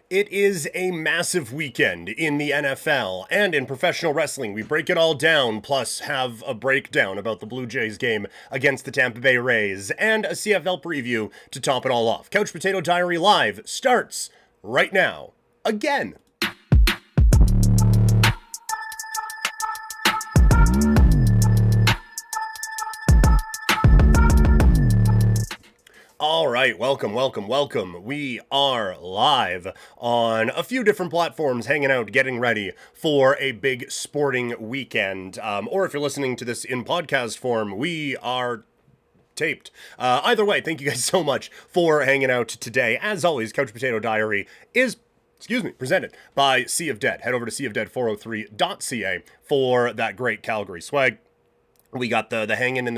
It is a massive weekend in the NFL and in professional wrestling. We break it all down, plus have a breakdown about the Blue Jays game against the Tampa Bay Rays, and a CFL preview to top it all off. Couch Potato Diary Live starts right now. Again. All right, welcome. We are live on a few different platforms, hanging out, getting ready for a big sporting weekend. Or if you're listening to this in podcast form, we are taped. Either way, thank you guys so much for hanging out today. As always, Couch Potato Diary is presented by Sea of Dead. Head over to seaofdead403.ca for that great Calgary swag. We got the hanging in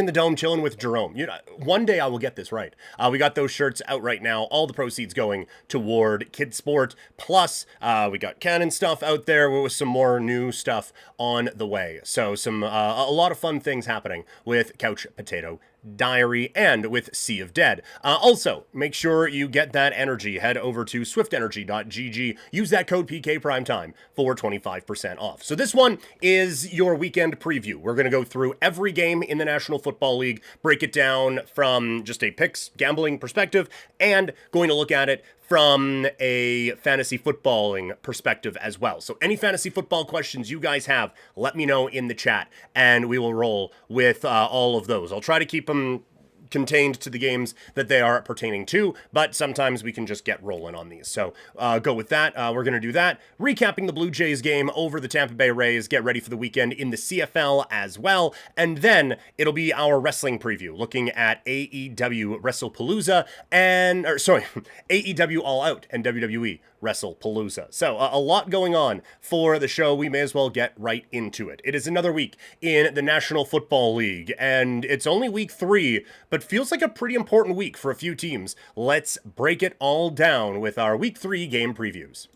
the dome, chilling with Jerome. One day I will get this right. We got those shirts out right now. All the proceeds going toward Kid Sport. Plus, we got Canon stuff out there with some more new stuff on the way. So a lot of fun things happening with Couch Potato Diary and with Sea of Dead. Also, make sure you get that energy. Head over to swiftenergy.gg. Use that code PKPrimetime for 25% off. So this one is your weekend preview. We're going to go through every game in the National Football League, break it down from just a picks gambling perspective, and going to look at it from a fantasy footballing perspective as well. So any fantasy football questions you guys have, let me know in the chat, and we will roll with all of those. I'll try to keep them contained to the games that they are pertaining to, but sometimes we can just get rolling on these. So go with that. We're going to do that. Recapping the Blue Jays game over the Tampa Bay Rays. Get ready for the weekend in the CFL as well. And then it'll be our wrestling preview, looking at AEW Wrestlepalooza AEW All Out and WWE Wrestlepalooza. So a lot going on for the show. We may as well get right into it. It is another week in the National Football League, and it's only week 3, but feels like a pretty important week for a few teams. Let's break it all down with our week 3 game previews.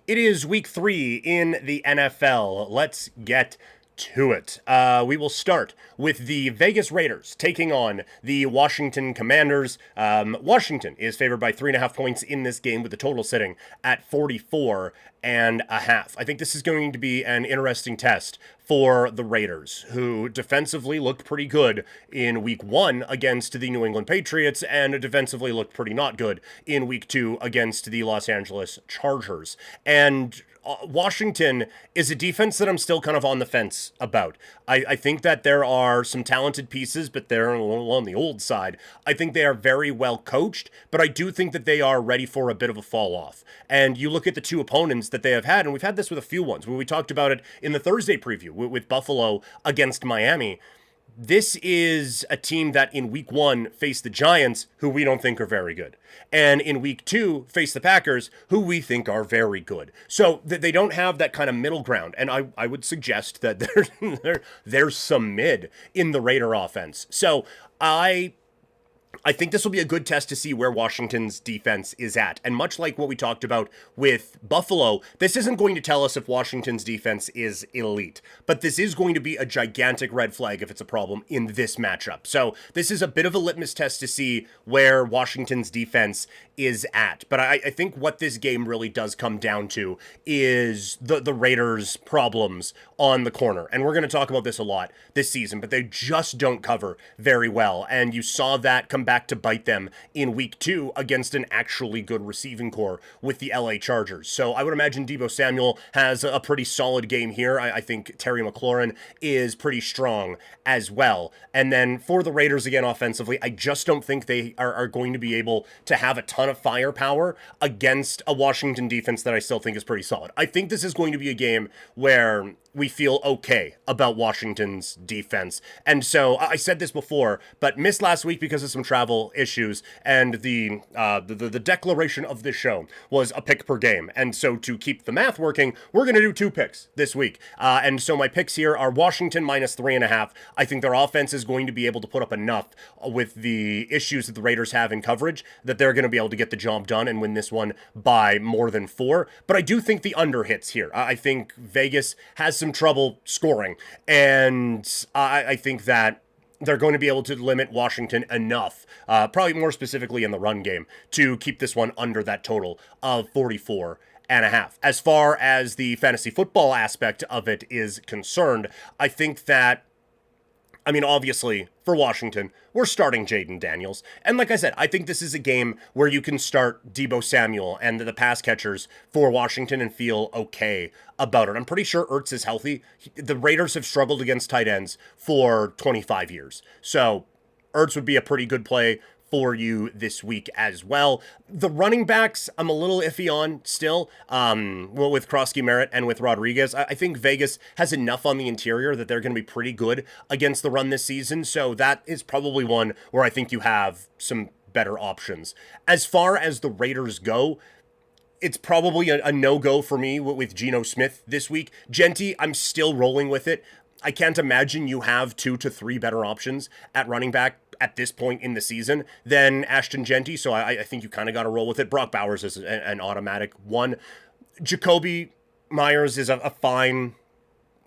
It is week 3 in the NFL. Let's get to it. We will start with the Vegas Raiders taking on the Washington Commanders. Washington is favored by 3.5 points in this game, with the total sitting at 44.5. I think this is going to be an interesting test for the Raiders, who defensively looked pretty good in week 1 against the New England Patriots and defensively looked pretty not good in week 2 against the Los Angeles Chargers. And Washington is a defense that I'm still kind of on the fence about. I think that there are some talented pieces, but they're a little on the old side. I think they are very well coached, but I do think that they are ready for a bit of a fall off. And you look at the two opponents that they have had, and we've had this with a few ones, where we talked about it in the Thursday preview with Buffalo against Miami. This is a team that in week 1 faced the Giants, who we don't think are very good. And in week 2 faced the Packers, who we think are very good. So they don't have that kind of middle ground. And I would suggest that there's some mid in the Raider offense. So I think this will be a good test to see where Washington's defense is at. And much like what we talked about with Buffalo, this isn't going to tell us if Washington's defense is elite. But this is going to be a gigantic red flag if it's a problem in this matchup. So this is a bit of a litmus test to see where Washington's defense is at. But I think what this game really does come down to is the Raiders' problems on the corner. And we're going to talk about this a lot this season, but they just don't cover very well. And you saw that come back to bite them in week 2 against an actually good receiving core with the LA Chargers. So I would imagine Deebo Samuel has a pretty solid game here. I think Terry McLaurin is pretty strong as well. And then for the Raiders, again, offensively, I just don't think they are going to be able to have a ton of firepower against a Washington defense that I still think is pretty solid. I think this is going to be a game where we feel okay about Washington's defense. And so I said this before, but missed last week because of some travel issues, and the declaration of this show was a pick per game. And so to keep the math working, we're going to do 2 picks this week. And so my picks here are Washington minus 3.5. I think their offense is going to be able to put up enough with the issues that the Raiders have in coverage that they're going to be able to get the job done and win this one by more than 4. But I do think the under hits here. I think Vegas has some trouble scoring, and I think that they're going to be able to limit Washington enough, probably more specifically in the run game, to keep this one under that total of 44.5. As far as the fantasy football aspect of it is concerned, I think that, obviously, for Washington, we're starting Jaden Daniels. And like I said, I think this is a game where you can start Deebo Samuel and the pass catchers for Washington and feel okay about it. I'm pretty sure Ertz is healthy. The Raiders have struggled against tight ends for 25 years. So Ertz would be a pretty good play for you this week as well. The running backs, I'm a little iffy on still, with Krosky Merritt and with Rodriguez. I think Vegas has enough on the interior that they're going to be pretty good against the run this season, so that is probably one where I think you have some better options. As far as the Raiders go, it's probably a no-go for me with Geno Smith this week. Genty, I'm still rolling with it. I can't imagine you have 2 to 3 better options at running back at this point in the season than Ashton Genty, so I think you kind of got to roll with it. Brock Bowers is an automatic one. Jacoby Myers is a fine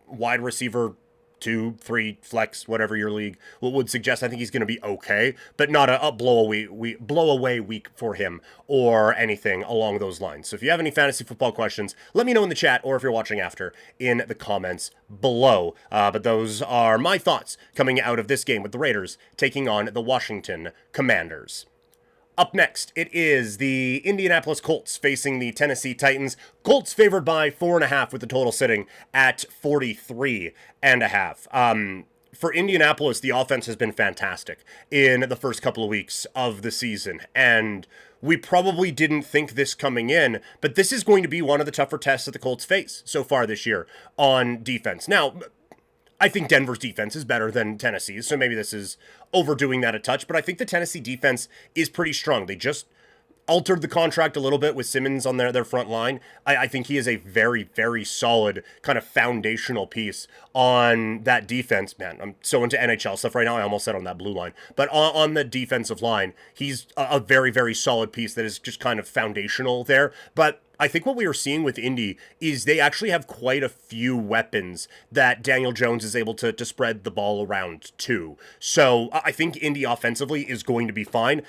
wide receiver 2, 3 flex, whatever your league would suggest. I think he's going to be okay, but not a blow-away week for him or anything along those lines. So if you have any fantasy football questions, let me know in the chat, or if you're watching after, in the comments below. But those are my thoughts coming out of this game with the Raiders taking on the Washington Commanders. Up next, it is the Indianapolis Colts facing the Tennessee Titans. Colts favored by 4.5 with the total sitting at 43.5. For Indianapolis, the offense has been fantastic in the first couple of weeks of the season, and we probably didn't think this coming in, but this is going to be one of the tougher tests that the Colts face so far this year on defense. Now, I think Denver's defense is better than Tennessee's, so maybe this is overdoing that a touch, but I think the Tennessee defense is pretty strong. They just altered the contract a little bit with Simmons on their front line. I think he is a very, very solid kind of foundational piece on that defense. Man, I'm so into NHL stuff right now. I almost said on that blue line. But on the defensive line, he's a very, very solid piece that is just kind of foundational there. But I think what we are seeing with Indy is they actually have quite a few weapons that Daniel Jones is able to spread the ball around to. So I think Indy offensively is going to be fine.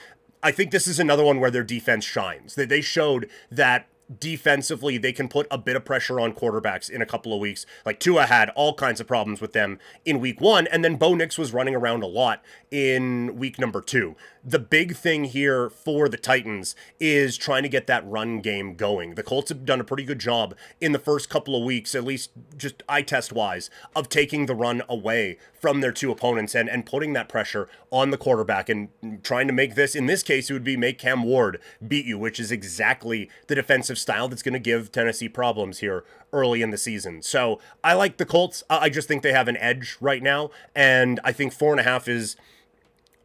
I think this is another one where their defense shines. They showed that defensively they can put a bit of pressure on quarterbacks in a couple of weeks. Like Tua had all kinds of problems with them in week 1, and then Bo Nix was running around a lot in week number 2. The big thing here for the Titans is trying to get that run game going. The Colts have done a pretty good job in the first couple of weeks, at least just eye test wise, of taking the run away from their 2 opponents and putting that pressure on the quarterback and trying to make this, in this case, it would be make Cam Ward beat you, which is exactly the defensive style that's going to give Tennessee problems here early in the season. So I like the Colts. I just think they have an edge right now, and I think 4.5 is...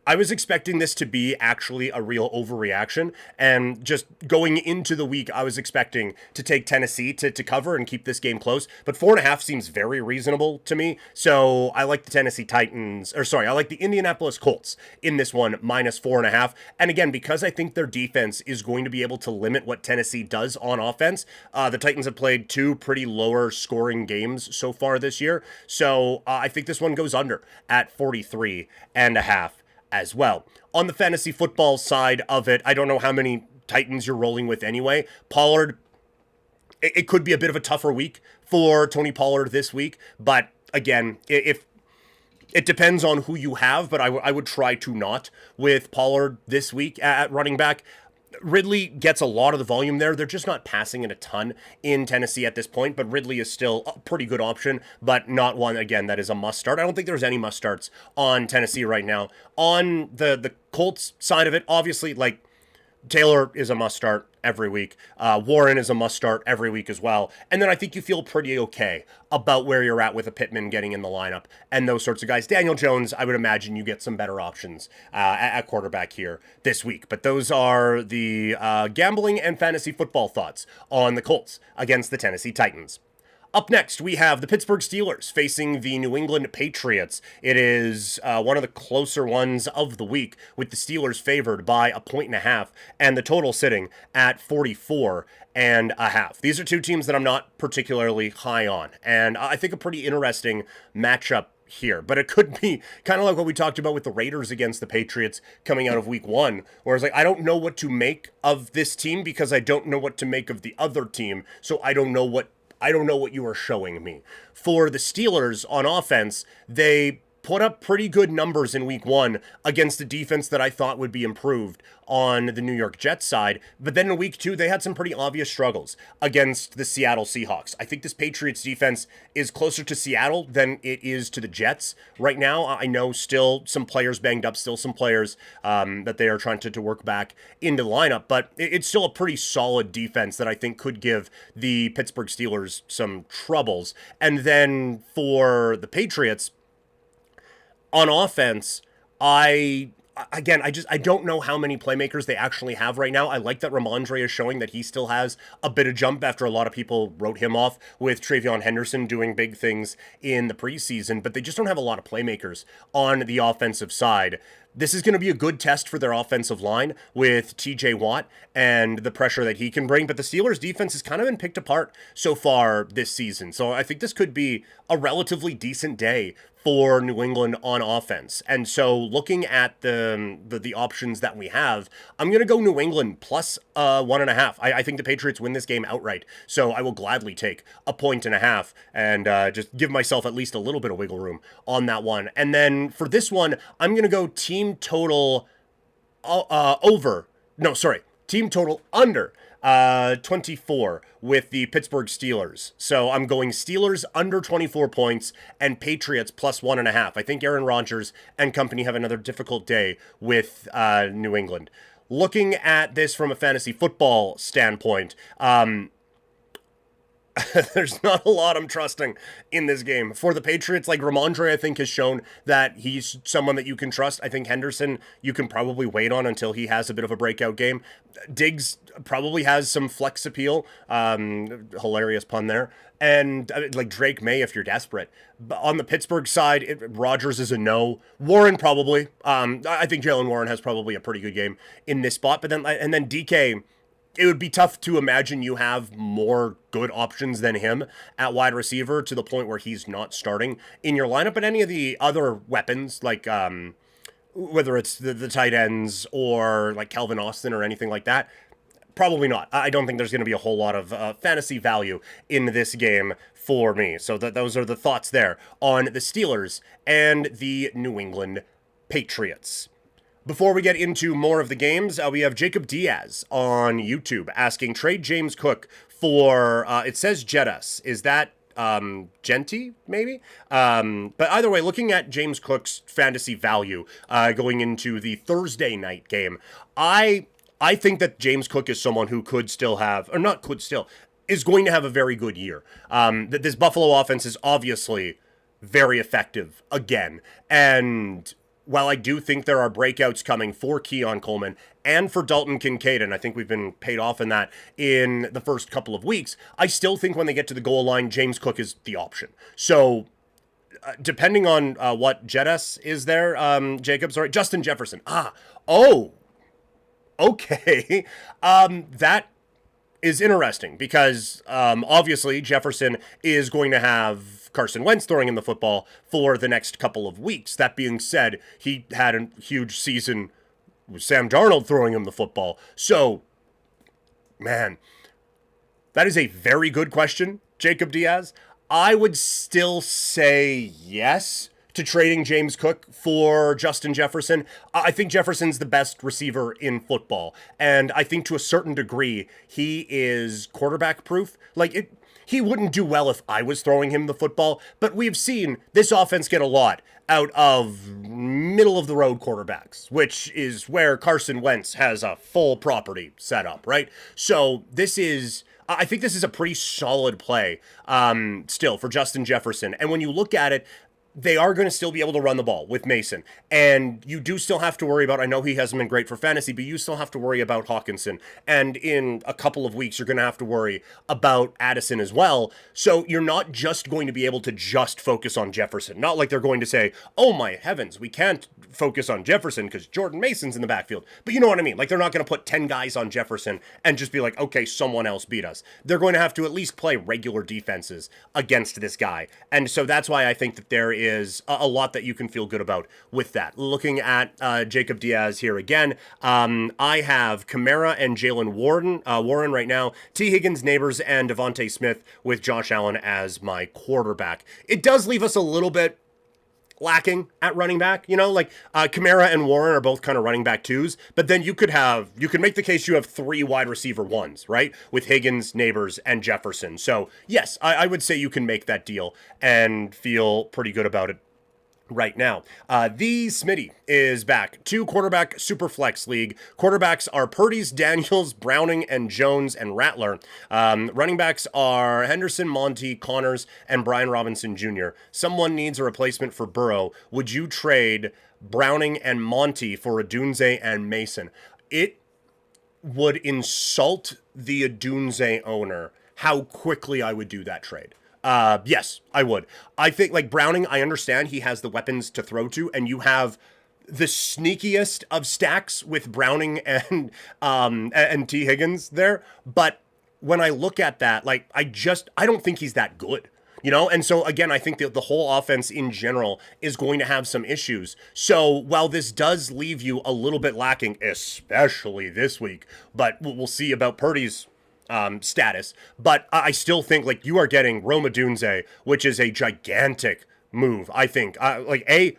I was expecting this to be actually a real overreaction, and just going into the week, I was expecting to take Tennessee to cover and keep this game close, but 4.5 seems very reasonable to me, so I like the Tennessee Titans, I like the Indianapolis Colts in this one, minus 4.5, and again, because I think their defense is going to be able to limit what Tennessee does on offense, the Titans have played 2 pretty lower scoring games so far this year, so I think this one goes under at 43.5. as well. On the fantasy football side of it, I don't know how many Titans you're rolling with anyway. Pollard, it could be a bit of a tougher week for Tony Pollard this week, but again, if it depends on who you have, but I would try to not with Pollard this week at running back. Ridley gets a lot of the volume there. They're just not passing it a ton in Tennessee at this point, but Ridley is still a pretty good option, but not one, again, that is a must start. I don't think there's any must starts on Tennessee right now. On the Colts side of it, obviously, like, Taylor is a must start every week. Warren is a must start every week as well. And then I think you feel pretty okay about where you're at with a Pittman getting in the lineup and those sorts of guys. Daniel Jones, I would imagine you get some better options at quarterback here this week. But those are the gambling and fantasy football thoughts on the Colts against the Tennessee Titans. Up next, we have the Pittsburgh Steelers facing the New England Patriots. It is one of the closer ones of the week, with the Steelers favored by 1.5 and the total sitting at 44.5. These are 2 teams that I'm not particularly high on, and I think a pretty interesting matchup here, but it could be kind of like what we talked about with the Raiders against the Patriots coming out of week 1, where it's like, I don't know what to make of this team because I don't know what to make of the other team, so I don't know what you are showing me. For the Steelers on offense, they put up pretty good numbers in week 1 against a defense that I thought would be improved on the New York Jets side. But then in week 2, they had some pretty obvious struggles against the Seattle Seahawks. I think this Patriots defense is closer to Seattle than it is to the Jets right now. I know still some players banged up, still some players that they are trying to work back into the lineup, but it's still a pretty solid defense that I think could give the Pittsburgh Steelers some troubles. And then for the Patriots, on offense, I don't know how many playmakers they actually have right now. I like that Ramondre is showing that he still has a bit of jump after a lot of people wrote him off with Travion Henderson doing big things in the preseason, but they just don't have a lot of playmakers on the offensive side. This is going to be a good test for their offensive line with TJ Watt and the pressure that he can bring, but the Steelers' defense has kind of been picked apart so far this season. So I think this could be a relatively decent day for New England on offense. And so looking at the options that we have, I'm going to go New England plus 1.5. I think the Patriots win this game outright. So I will gladly take 1.5 and just give myself at least a little bit of wiggle room on that one. And then for this one, I'm going to go team total team total under 24 with the Pittsburgh Steelers. So I'm going Steelers under 24 points and Patriots plus 1.5. I think Aaron Rodgers and company have another difficult day with New England. Looking at this from a fantasy football standpoint, there's not a lot I'm trusting in this game. For the Patriots, like Ramondre, I think has shown that he's someone that you can trust. I think Henderson, you can probably wait on until he has a bit of a breakout game. Diggs probably has some flex appeal. Hilarious pun there. And like Drake May if you're desperate. But on the Pittsburgh side, Rodgers is a no. Warren probably. I think Jalen Warren has probably a pretty good game in this spot. But then DK, it would be tough to imagine you have more good options than him at wide receiver to the point where he's not starting in your lineup. But any of the other weapons, like whether it's the tight ends or like Calvin Austin or anything like that, probably not. I don't think there's going to be a whole lot of fantasy value in this game for me. So those are the thoughts there on the Steelers and the New England Patriots. Before we get into more of the games, we have Jacob Diaz on YouTube asking, trade James Cook for, it says Jettas. Is that Genty, maybe? But either way, looking at James Cook's fantasy value going into the Thursday night game, I think that James Cook is someone who could still have, or not could still, is going to have a very good year. That this Buffalo offense is obviously very effective again. And while I do think there are breakouts coming for Keon Coleman and for Dalton Kincaid, and I think we've been paid off in that in the first couple of weeks, I still think when they get to the goal line, James Cook is the option. So depending on what Jettas is there, Jacob, sorry, Justin Jefferson. Okay. That is interesting because obviously Jefferson is going to have Carson Wentz throwing him the football for the next couple of weeks. That being said, he had a huge season with Sam Darnold throwing him the football. So, man, that is a very good question, Jacob Diaz. I would still say yes to trading James Cook for Justin Jefferson. I think Jefferson's the best receiver in football. And I think to a certain degree, he is quarterback proof. He wouldn't do well if I was throwing him the football, but we've seen this offense get a lot out of middle-of-the-road quarterbacks, which is where Carson Wentz has a full property set up, right? So I think this is a pretty solid play still for Justin Jefferson. And when you look at it, they are going to still be able to run the ball with Mason. And you do still have to worry about, I know he hasn't been great for fantasy, but you still have to worry about Hawkinson. And in a couple of weeks, you're going to have to worry about Addison as well. So you're not just going to be able to just focus on Jefferson. Not like they're going to say, oh my heavens, we can't focus on Jefferson because Jordan Mason's in the backfield. But you know what I mean? Like, they're not going to put 10 guys on Jefferson and just be like, okay, someone else beat us. They're going to have to at least play regular defenses against this guy. And so that's why I think that there is a lot that you can feel good about with that. Looking at Jacob Diaz here again, I have Kamara and Jalen Warren right now, T. Higgins, Neighbors, and Devontae Smith with Josh Allen as my quarterback. It does leave us a little bit lacking at running back, Kamara and Warren are both kind of running back twos, but then you could make the case you have 3 wide receiver ones, right? With Higgins, Neighbors, and Jefferson. So yes, I would say you can make that deal and feel pretty good about it right now. The Smitty is back. 2 quarterback Superflex League. Quarterbacks are Purdy's, Daniels, Browning, and Jones, and Rattler. Running backs are Henderson, Monty, Connors, and Brian Robinson Jr. Someone needs a replacement for Burrow. Would you trade Browning and Monty for Odunze and Mason? It would insult the Odunze owner how quickly I would do that trade. Yes, I would. I think, like, Browning, I understand he has the weapons to throw to, and you have the sneakiest of stacks with Browning and T. Higgins there. But when I look at that, like, I don't think he's that good. And so, again, I think that the whole offense in general is going to have some issues. So while this does leave you a little bit lacking, especially this week, but we'll see about Purdy's status, but I still think, like, you are getting Rome Odunze, which is a gigantic move. I think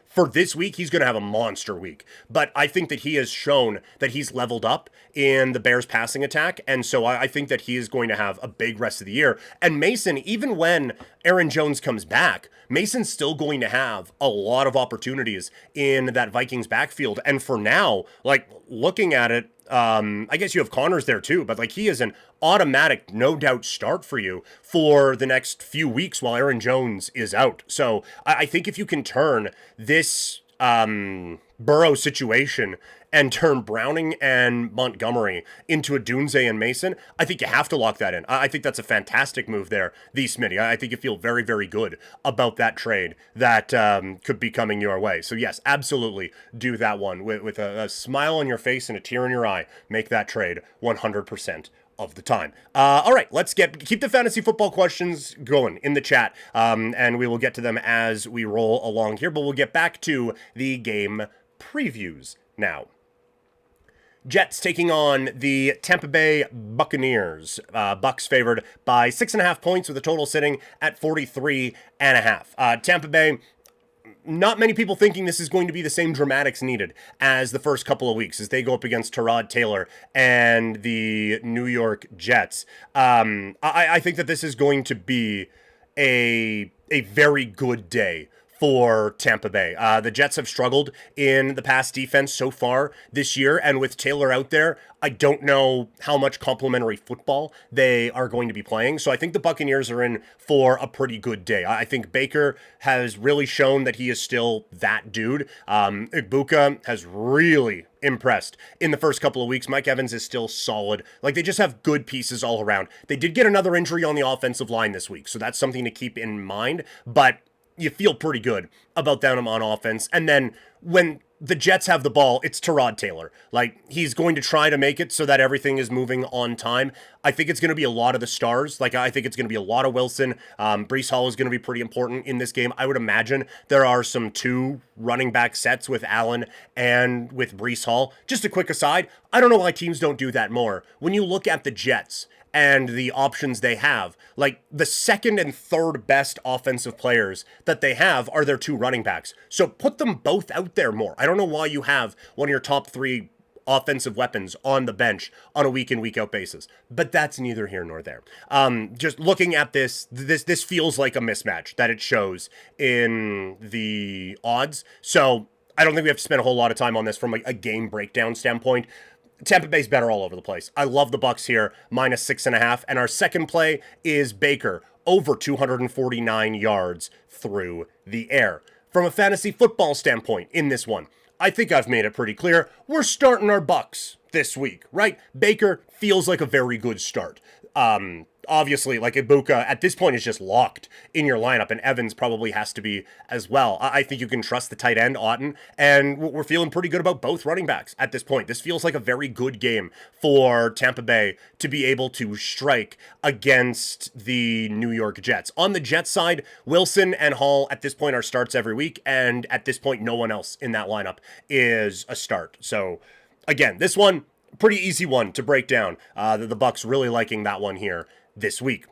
for this week, he's going to have a monster week, but I think that he has shown that he's leveled up in the Bears passing attack. And so I think that he is going to have a big rest of the year. And Mason, even when Aaron Jones comes back, Mason's still going to have a lot of opportunities in that Vikings backfield. And for now, like, looking at it, I guess you have Connors there too, but like, he is an automatic, no doubt start for you for the next few weeks while Aaron Jones is out. So I think if you can turn this Burrow situation and turn Browning and Montgomery into Odunze and Mason, I think you have to lock that in. I think that's a fantastic move there, the Smitty. I think you feel very, very good about that trade that could be coming your way. So yes, absolutely do that one with a smile on your face and a tear in your eye. Make that trade 100% of the time. All right, let's keep the fantasy football questions going in the chat, and we will get to them as we roll along here, but we'll get back to the game previews now. Jets taking on the Tampa Bay Buccaneers. Bucks favored by 6.5 points with a total sitting at 43.5. Tampa Bay, not many people thinking this is going to be the same dramatics needed as the first couple of weeks as they go up against Tyrod Taylor and the New York Jets. I think that this is going to be a very good day for Tampa Bay. The Jets have struggled in the pass defense so far this year, and with Taylor out there, I don't know how much complimentary football they are going to be playing. So I think the Buccaneers are in for a pretty good day. I think Baker has really shown that he is still that dude. Ibuka has really impressed in the first couple of weeks. Mike Evans is still solid. Like, they just have good pieces all around. They did get another injury on the offensive line this week, so that's something to keep in mind, but you feel pretty good about them on offense. And then when the Jets have the ball, it's Tyrod Taylor. Like, he's going to try to make it so that everything is moving on time. I think it's going to be a lot of the stars. Like, I think it's going to be a lot of Wilson. Breece Hall is going to be pretty important in this game. I would imagine there are some 2 running back sets with Allen and with Breece Hall. Just a quick aside, I don't know why teams don't do that more. When you look at the Jets and the options they have, like, the second and third best offensive players that they have are their 2 running backs. So put them both out there more. I don't know why you have one of your top 3 offensive weapons on the bench on a week in, week out basis, but that's neither here nor there. Just looking at this feels like a mismatch that it shows in the odds. So I don't think we have to spend a whole lot of time on this from a game breakdown standpoint. Tampa Bay's better all over the place. I love the Bucks here, minus 6.5. And our second play is Baker, over 249 yards through the air. From a fantasy football standpoint in this one, I think I've made it pretty clear. We're starting our Bucks this week, right? Baker feels like a very good start. Obviously, like, Ibuka at this point is just locked in your lineup, and Evans probably has to be as well. I think you can trust the tight end, Otten, and we're feeling pretty good about both running backs at this point. This feels like a very good game for Tampa Bay to be able to strike against the New York Jets. On the Jets side, Wilson and Hall at this point are starts every week, and at this point, no one else in that lineup is a start. So, again, this one, pretty easy one to break down. The Bucks really liking that one here this week.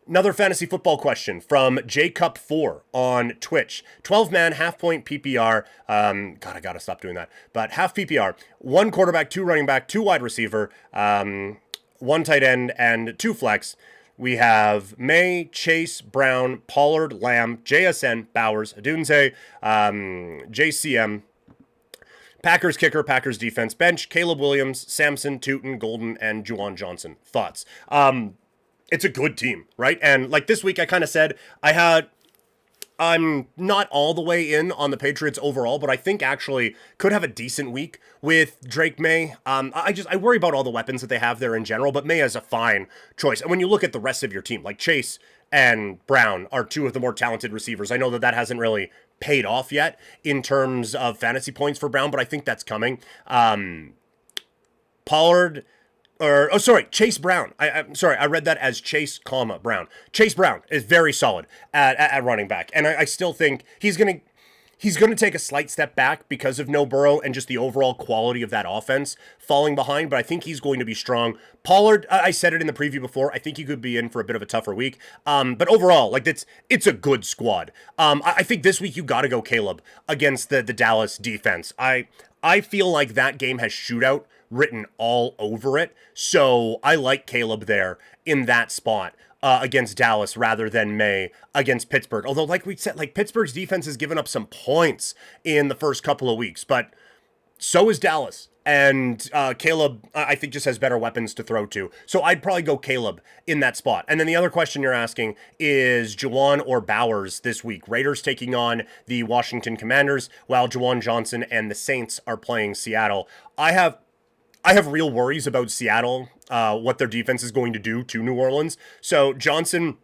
Another fantasy football question from JCup4 on Twitch. 12-man, half-point PPR. God, I gotta stop doing that. But half PPR. 1 quarterback, 2 running back, 2 wide receiver, 1 tight end, and 2 flex. We have May, Chase, Brown, Pollard, Lamb, JSN, Bowers, Adunze, JCM, Packers kicker, Packers defense, bench, Caleb Williams, Samson, Tootin, Golden, and Juwan Johnson. Thoughts? It's a good team, right? And like this week, I kind of said I'm not all the way in on the Patriots overall, but I think actually could have a decent week with Drake May. I worry about all the weapons that they have there in general, but May is a fine choice. And when you look at the rest of your team, like Chase and Brown are 2 of the more talented receivers. I know that hasn't really paid off yet in terms of fantasy points for Brown, but I think that's coming. Chase Brown. I'm sorry, I read that as Chase, Brown. Chase Brown is very solid at running back, and I still think he's gonna take a slight step back because of no Burrow and just the overall quality of that offense falling behind, but I think he's going to be strong. Pollard, I said it in the preview before, I think he could be in for a bit of a tougher week, but overall, like, it's a good squad. I think this week you gotta go Caleb against the Dallas defense. I feel like that game has shootout written all over it. So I like Caleb there in that spot against Dallas rather than May against Pittsburgh. Although, like we said, like, Pittsburgh's defense has given up some points in the first couple of weeks, but so is Dallas. And Caleb, I think, just has better weapons to throw to. So I'd probably go Caleb in that spot. And then the other question you're asking is Juwan or Bowers this week. Raiders taking on the Washington Commanders, while Juwan Johnson and the Saints are playing Seattle. I have real worries about Seattle, what their defense is going to do to New Orleans. So Johnson,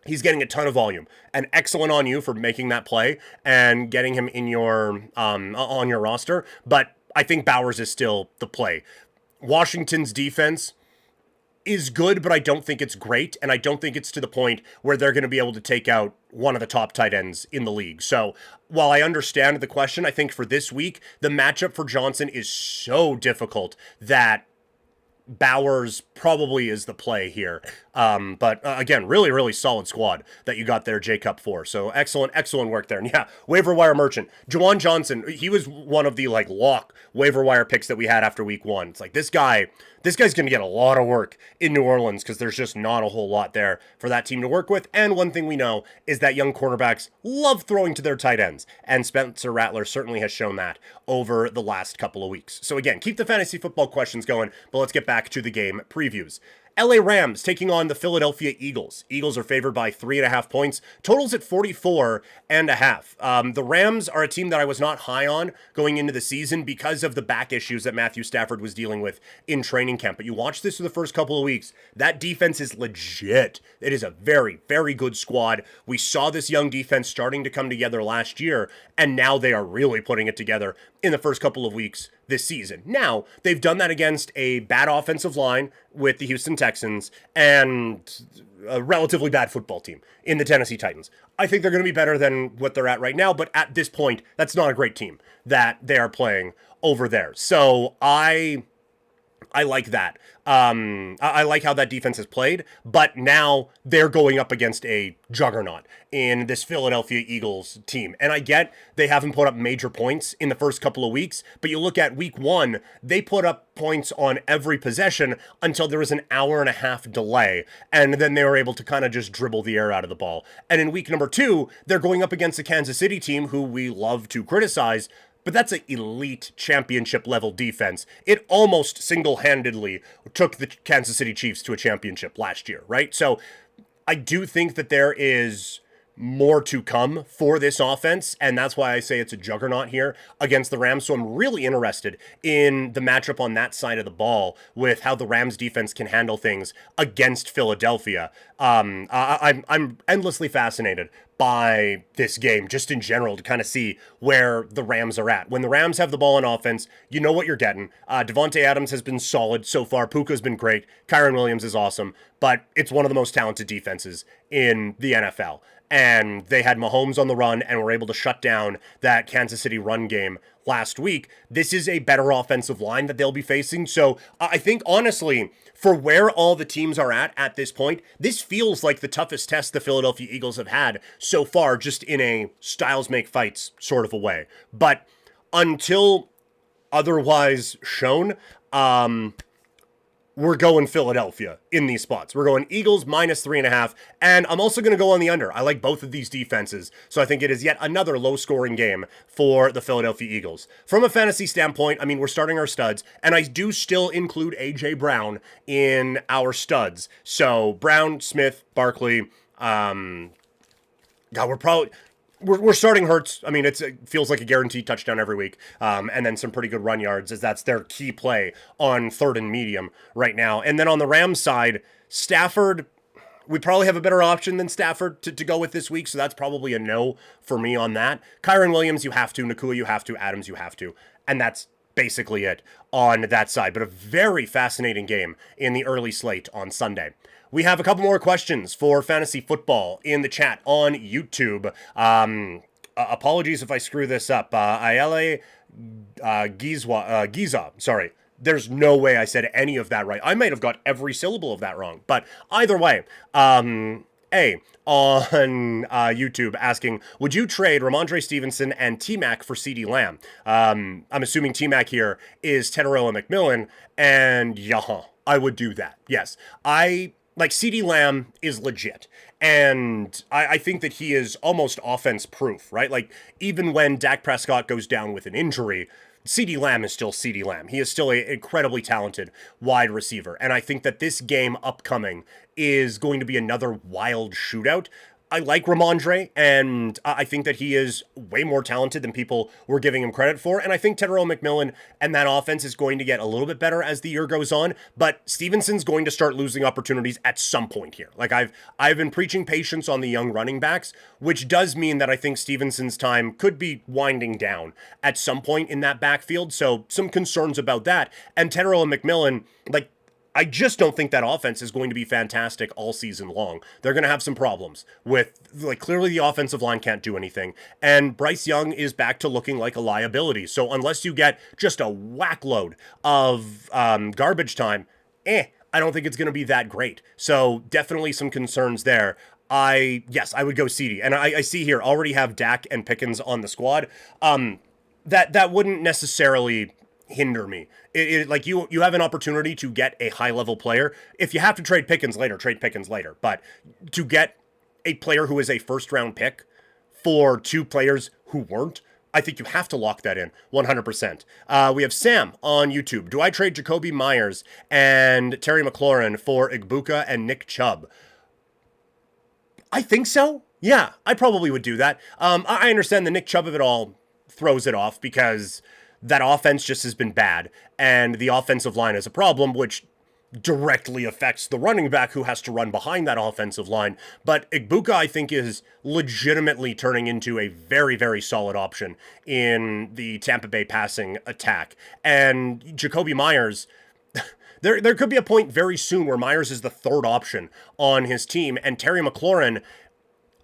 he's getting a ton of volume, and excellent on you for making that play and getting him in your on your roster. But I think Bowers is still the play. Washington's defense, is good, but I don't think it's great, and I don't think it's to the point where they're going to be able to take out one of the top tight ends in the league. So while I understand the question, I think for this week, the matchup for Johnson is so difficult that Bowers probably is the play here. But again, really, really solid squad that you got there, J-Cup for. So excellent work there. And yeah, waiver wire merchant. Juwan Johnson, he was one of the lock waiver wire picks that we had after week 1. It's like this guy's going to get a lot of work in New Orleans because there's just not a whole lot there for that team to work with. And one thing we know is that young quarterbacks love throwing to their tight ends. And Spencer Rattler certainly has shown that over the last couple of weeks. So again, keep the fantasy football questions going, but let's get back to the game previews. LA Rams taking on the Philadelphia Eagles. Eagles are favored by 3.5 points. Totals at 44.5. The Rams are a team that I was not high on going into the season because of the back issues that Matthew Stafford was dealing with in training camp. But you watch this for the first couple of weeks. That defense is legit. It is a very, very good squad. We saw this young defense starting to come together last year, and now they are really putting it together in the first couple of weeks this season. Now, they've done that against a bad offensive line with the Houston Texans and a relatively bad football team in the Tennessee Titans. I think they're going to be better than what they're at right now, but at this point, that's not a great team that they are playing over there. So I like that. I like how that defense has played, but now they're going up against a juggernaut in this Philadelphia Eagles team. And I get they haven't put up major points in the first couple of weeks, but you look at week 1, they put up points on every possession until there was an hour and a half delay. And then they were able to kind of just dribble the air out of the ball. And in week number 2, they're going up against the Kansas City team who we love to criticize, but that's an elite championship level defense. It almost single-handedly took the Kansas City Chiefs to a championship last year, right? So I do think that there is more to come for this offense, and that's why I say it's a juggernaut here against the Rams. So I'm really interested in the matchup on that side of the ball with how the Rams defense can handle things against Philadelphia. I'm endlessly fascinated by this game, just in general, to kind of see where the Rams are at. When the Rams have the ball on offense, you know what you're getting. Devontae Adams has been solid so far. Puka's been great. Kyron Williams is awesome, but it's one of the most talented defenses in the NFL. And they had Mahomes on the run and were able to shut down that Kansas City run game last week. This is a better offensive line that they'll be facing. So I think, honestly, for where all the teams are at this point, this feels like the toughest test the Philadelphia Eagles have had so far, just in a styles make fights sort of a way. But until otherwise shown, we're going Philadelphia in these spots. We're going Eagles minus 3.5, and I'm also going to go on the under. I like both of these defenses, so I think it is yet another low-scoring game for the Philadelphia Eagles. From a fantasy standpoint, I mean, we're starting our studs, and I do still include A.J. Brown in our studs. So Brown, Smith, Barkley, we're starting Hurts. I mean, it feels like a guaranteed touchdown every week, and then some pretty good run yards, as that's their key play on 3rd and medium right now. And then on the Rams side, Stafford, we probably have a better option than Stafford to go with this week, so that's probably a no for me on that. Kyron Williams, you have to. Nakua, you have to. Adams, you have to. And that's basically it on that side. But a very fascinating game in the early slate on Sunday. We have a couple more questions for fantasy football in the chat on YouTube. Apologies if I screw this up. Ayele Giza, sorry. There's no way I said any of that right. I might have got every syllable of that wrong. But either way, on YouTube asking, would you trade Ramondre Stevenson and T-Mac for CeeDee Lamb? I'm assuming T-Mac here is Teteroa McMillan, and I would do that. Yes, CeeDee Lamb is legit. And I think that he is almost offense-proof, right? Like, even when Dak Prescott goes down with an injury, CeeDee Lamb is still CeeDee Lamb. He is still an incredibly talented wide receiver. And I think that this game upcoming is going to be another wild shootout. I like Ramondre, and I think that he is way more talented than people were giving him credit for. And I think Teteroa McMillan and that offense is going to get a little bit better as the year goes on. But Stevenson's going to start losing opportunities at some point here. Like I've been preaching patience on the young running backs, which does mean that I think Stevenson's time could be winding down at some point in that backfield. So some concerns about that. And Teteroa McMillan, I just don't think that offense is going to be fantastic all season long. They're going to have some problems with, like, clearly the offensive line can't do anything. And Bryce Young is back to looking like a liability. So unless you get just a whack load of garbage time, I don't think it's going to be that great. So definitely some concerns there. I would go CD. And I see here already have Dak and Pickens on the squad. That wouldn't necessarily hinder me. Like you have an opportunity to get a high level player. If you have to trade Pickens later, trade Pickens later. But to get a player who is a first round pick for two players who weren't, I think you have to lock that in 100%. We have Sam on YouTube. Do I trade Jacoby Myers and Terry McLaurin for Igbuka and Nick Chubb? I think so. Yeah, I probably would do that. I understand the Nick Chubb of it all throws it off because that offense just has been bad, and the offensive line is a problem, which directly affects the running back who has to run behind that offensive line. But Igbuka, I think, is legitimately turning into a very, very solid option in the Tampa Bay passing attack. And Jacoby Myers, there could be a point very soon where Myers is the third option on his team, and Terry McLaurin,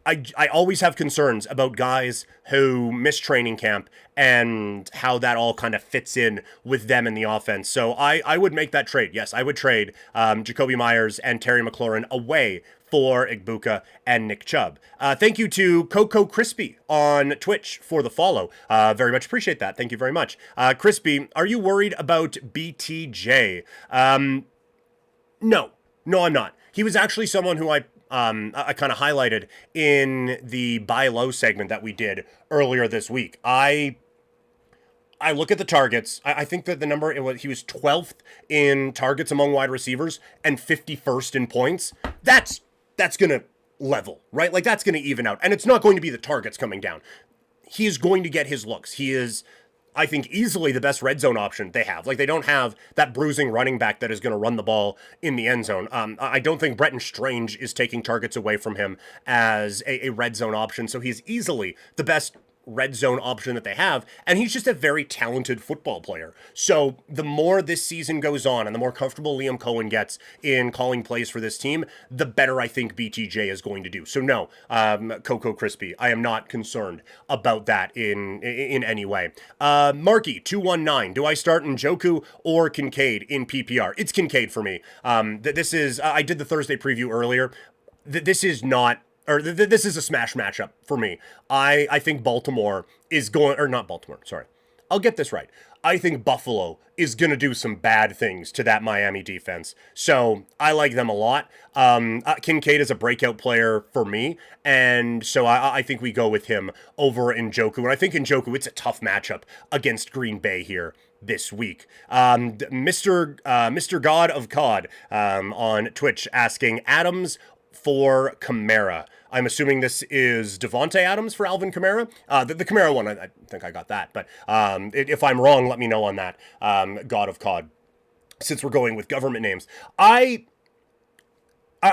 I always have concerns about guys who miss training camp and how that all kind of fits in with them in the offense. So I would make that trade. Yes, I would trade Jacoby Myers and Terry McLaurin away for Igbuka and Nick Chubb. Thank you to Coco Crispy on Twitch for the follow. Very much appreciate that. Thank you very much. Crispy, are you worried about BTJ? No, I'm not. He was actually someone who I kind of highlighted in the buy low segment that we did earlier this week. I look at the targets. I think that the number, he was 12th in targets among wide receivers and 51st in points. That's going to level, right? Like, that's going to even out. And it's not going to be the targets coming down. He is going to get his looks. He is, I think, easily the best red zone option they have. Like, they don't have that bruising running back that is going to run the ball in the end zone. I don't think Bretton Strange is taking targets away from him as a red zone option. So he's easily the best red zone option that they have, and he's just a very talented football player. So the more this season goes on and the more comfortable Liam Cohen gets in calling plays for this team, the better I think BTJ is going to do. So no, Coco Crispy, I am not concerned about that in any way. Marky 219, do I start Njoku or Kincaid in PPR? It's Kincaid for me. This is, I did the Thursday preview earlier. This is not, or this is a smash matchup for me. I think Baltimore is going, or not Baltimore, sorry. I'll get this right. I think Buffalo is going to do some bad things to that Miami defense. So I like them a lot. Kincaid is a breakout player for me. And so I think we go with him over Njoku. And I think Njoku, it's a tough matchup against Green Bay here this week. Mr. God of COD on Twitch asking Adams for Kamara. I'm assuming this is Devontae Adams for Alvin Kamara. The Kamara one, I think I got that. But if I'm wrong, let me know on that, God of COD, since we're going with government names. I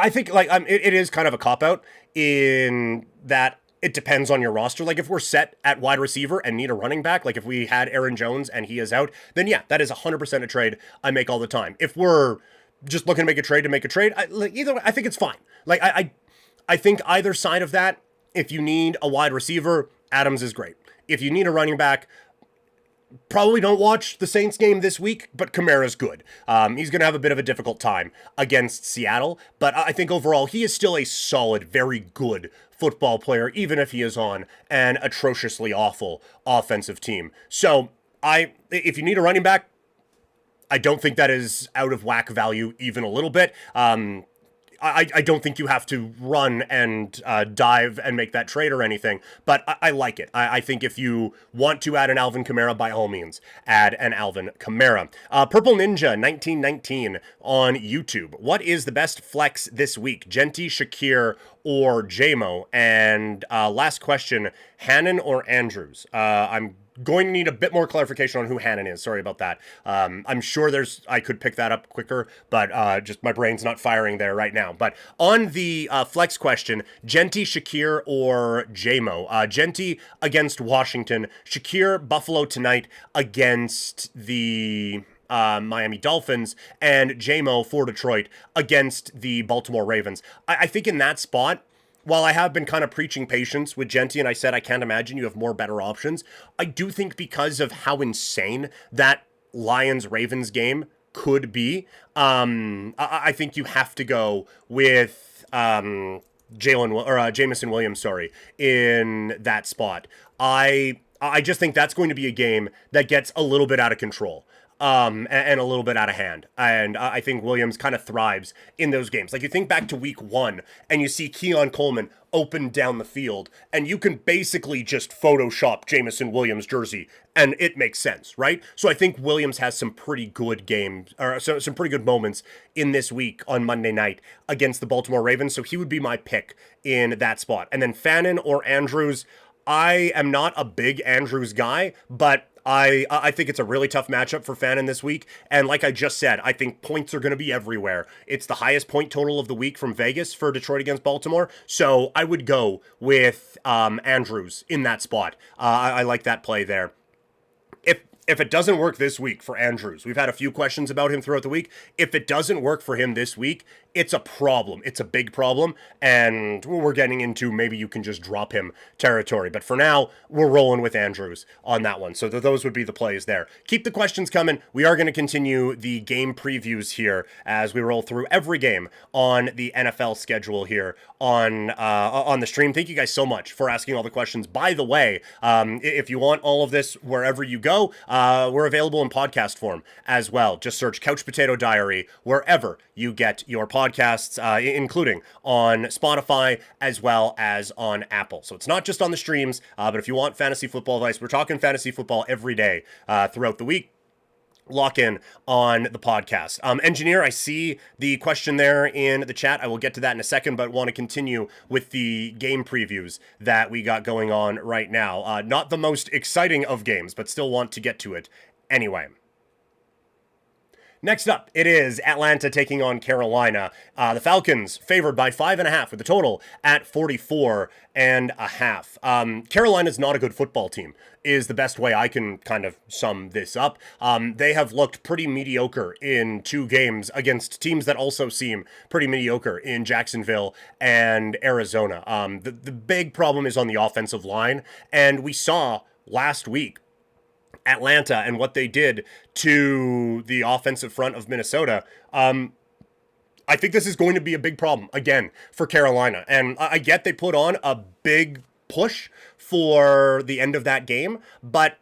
think, like, it is kind of a cop-out in that it depends on your roster. Like, if we're set at wide receiver and need a running back, like if we had Aaron Jones and he is out, then yeah, that is 100% a trade I make all the time. If we're just looking to make a trade, either way, I think it's fine. Like, I think either side of that, if you need a wide receiver, Adams is great. If you need a running back, probably don't watch the Saints game this week, but Kamara's good. He's going to have a bit of a difficult time against Seattle, but I think overall he is still a solid, very good football player, even if he is on an atrociously awful offensive team. So if you need a running back, I don't think that is out of whack value even a little bit. I don't think you have to run and dive and make that trade or anything, but I like it. I think if you want to add an Alvin Kamara, by all means, add an Alvin Kamara. Purple Ninja 1919 on YouTube. What is the best flex this week? Genty, Shakir, or JMO? And last question, Hannon or Andrews? I'm going to need a bit more clarification on who Hannon is. Sorry about that. I'm sure I could pick that up quicker, but just my brain's not firing there right now. But on the flex question, Genty, Shakir, or JMO? Genty against Washington. Shakir, Buffalo tonight against the Miami Dolphins, and JMO for Detroit against the Baltimore Ravens. I think in that spot, while I have been kind of preaching patience with Genty, and I said I can't imagine you have more better options, I do think because of how insane that Lions-Ravens game could be, I think you have to go with Jameson Williams, in that spot. I just think that's going to be a game that gets a little bit out of control. And a little bit out of hand. And I think Williams kind of thrives in those games. Like, you think back to week 1 and you see Keon Coleman open down the field, and you can basically just Photoshop Jameson Williams' jersey, and it makes sense, right? So I think Williams has some pretty good games, or some pretty good moments in this week on Monday night against the Baltimore Ravens. So he would be my pick in that spot. And then Fannin or Andrews, I am not a big Andrews guy, but I think it's a really tough matchup for Fannin this week. And like I just said, I think points are going to be everywhere. It's the highest point total of the week from Vegas for Detroit against Baltimore. So I would go with Andrews in that spot. I like that play there. If it doesn't work this week for Andrews, we've had a few questions about him throughout the week. If it doesn't work for him this week, it's a problem. It's a big problem. And we're getting into maybe you can just drop him territory. But for now, we're rolling with Andrews on that one. So those would be the plays there. Keep the questions coming. We are going to continue the game previews here as we roll through every game on the NFL schedule here on the stream. Thank you guys so much for asking all the questions. By the way, if you want all of this wherever you go, we're available in podcast form as well. Just search Couch Potato Diary wherever you get your podcasts, including on Spotify as well as on Apple. So it's not just on the streams, but if you want fantasy football advice, we're talking fantasy football every day throughout the week. Lock in on the podcast. Engineer, I see the question there in the chat. I will get to that in a second, but want to continue with the game previews that we got going on right now. Not the most exciting of games, but still want to get to it anyway. Next up, it is Atlanta taking on Carolina. The Falcons favored by 5.5 with a total at 44.5. Carolina's not a good football team is the best way I can kind of sum this up. They have looked pretty mediocre in 2 games against teams that also seem pretty mediocre in Jacksonville and Arizona. The big problem is on the offensive line, and we saw last week Atlanta and what they did to the offensive front of Minnesota. I think this is going to be a big problem again for Carolina. And I get they put on a big push for the end of that game, but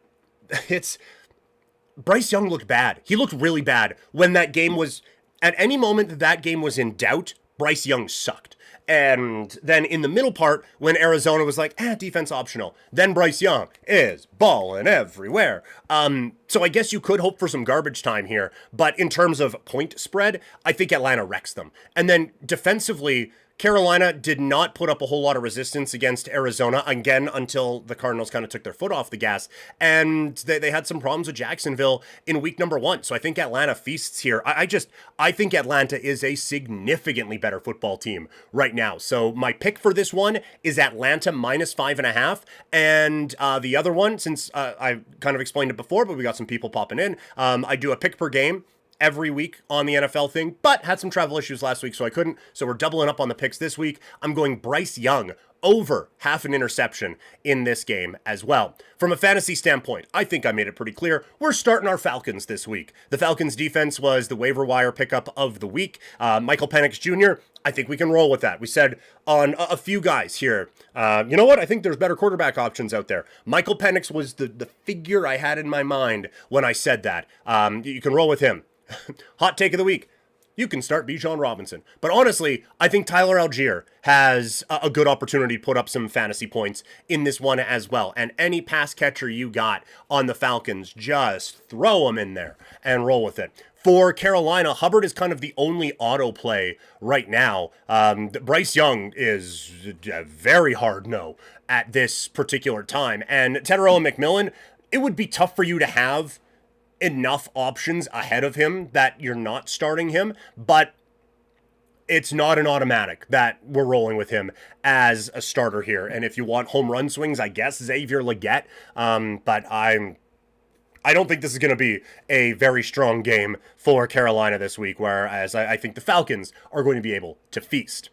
Bryce Young looked bad. He looked really bad when that game was, at any moment that game was in doubt, Bryce Young sucked. And then in the middle part, when Arizona was like, defense optional, then Bryce Young is balling everywhere. So I guess you could hope for some garbage time here. But in terms of point spread, I think Atlanta wrecks them. And then defensively, Carolina did not put up a whole lot of resistance against Arizona, again, until the Cardinals kind of took their foot off the gas. And they had some problems with Jacksonville in week number 1. So I think Atlanta feasts here. I think Atlanta is a significantly better football team right now. So my pick for this one is Atlanta minus 5.5. And the other one, since I kind of explained it before, but we got some people popping in, I do a pick per game every week on the NFL thing, but had some travel issues last week, so I couldn't. So we're doubling up on the picks this week. I'm going Bryce Young over half an interception in this game as well. From a fantasy standpoint, I think I made it pretty clear. We're starting our Falcons this week. The Falcons defense was the waiver wire pickup of the week. Michael Penix Jr., I think we can roll with that. We said on a few guys here, you know what? I think there's better quarterback options out there. Michael Penix was the figure I had in my mind when I said that. You can roll with him. Hot take of the week. You can start Bijan Robinson. But honestly, I think Tyler Algier has a good opportunity to put up some fantasy points in this one as well. And any pass catcher you got on the Falcons, just throw them in there and roll with it. For Carolina, Hubbard is kind of the only auto play right now. Bryce Young is a very hard no at this particular time. And Tetero and McMillan, it would be tough for you to have enough options ahead of him that you're not starting him, but it's not an automatic that we're rolling with him as a starter here. And if you want home run swings, I guess Xavier Legette, but I I don't think this is going to be a very strong game for Carolina this week, whereas I think the Falcons are going to be able to feast.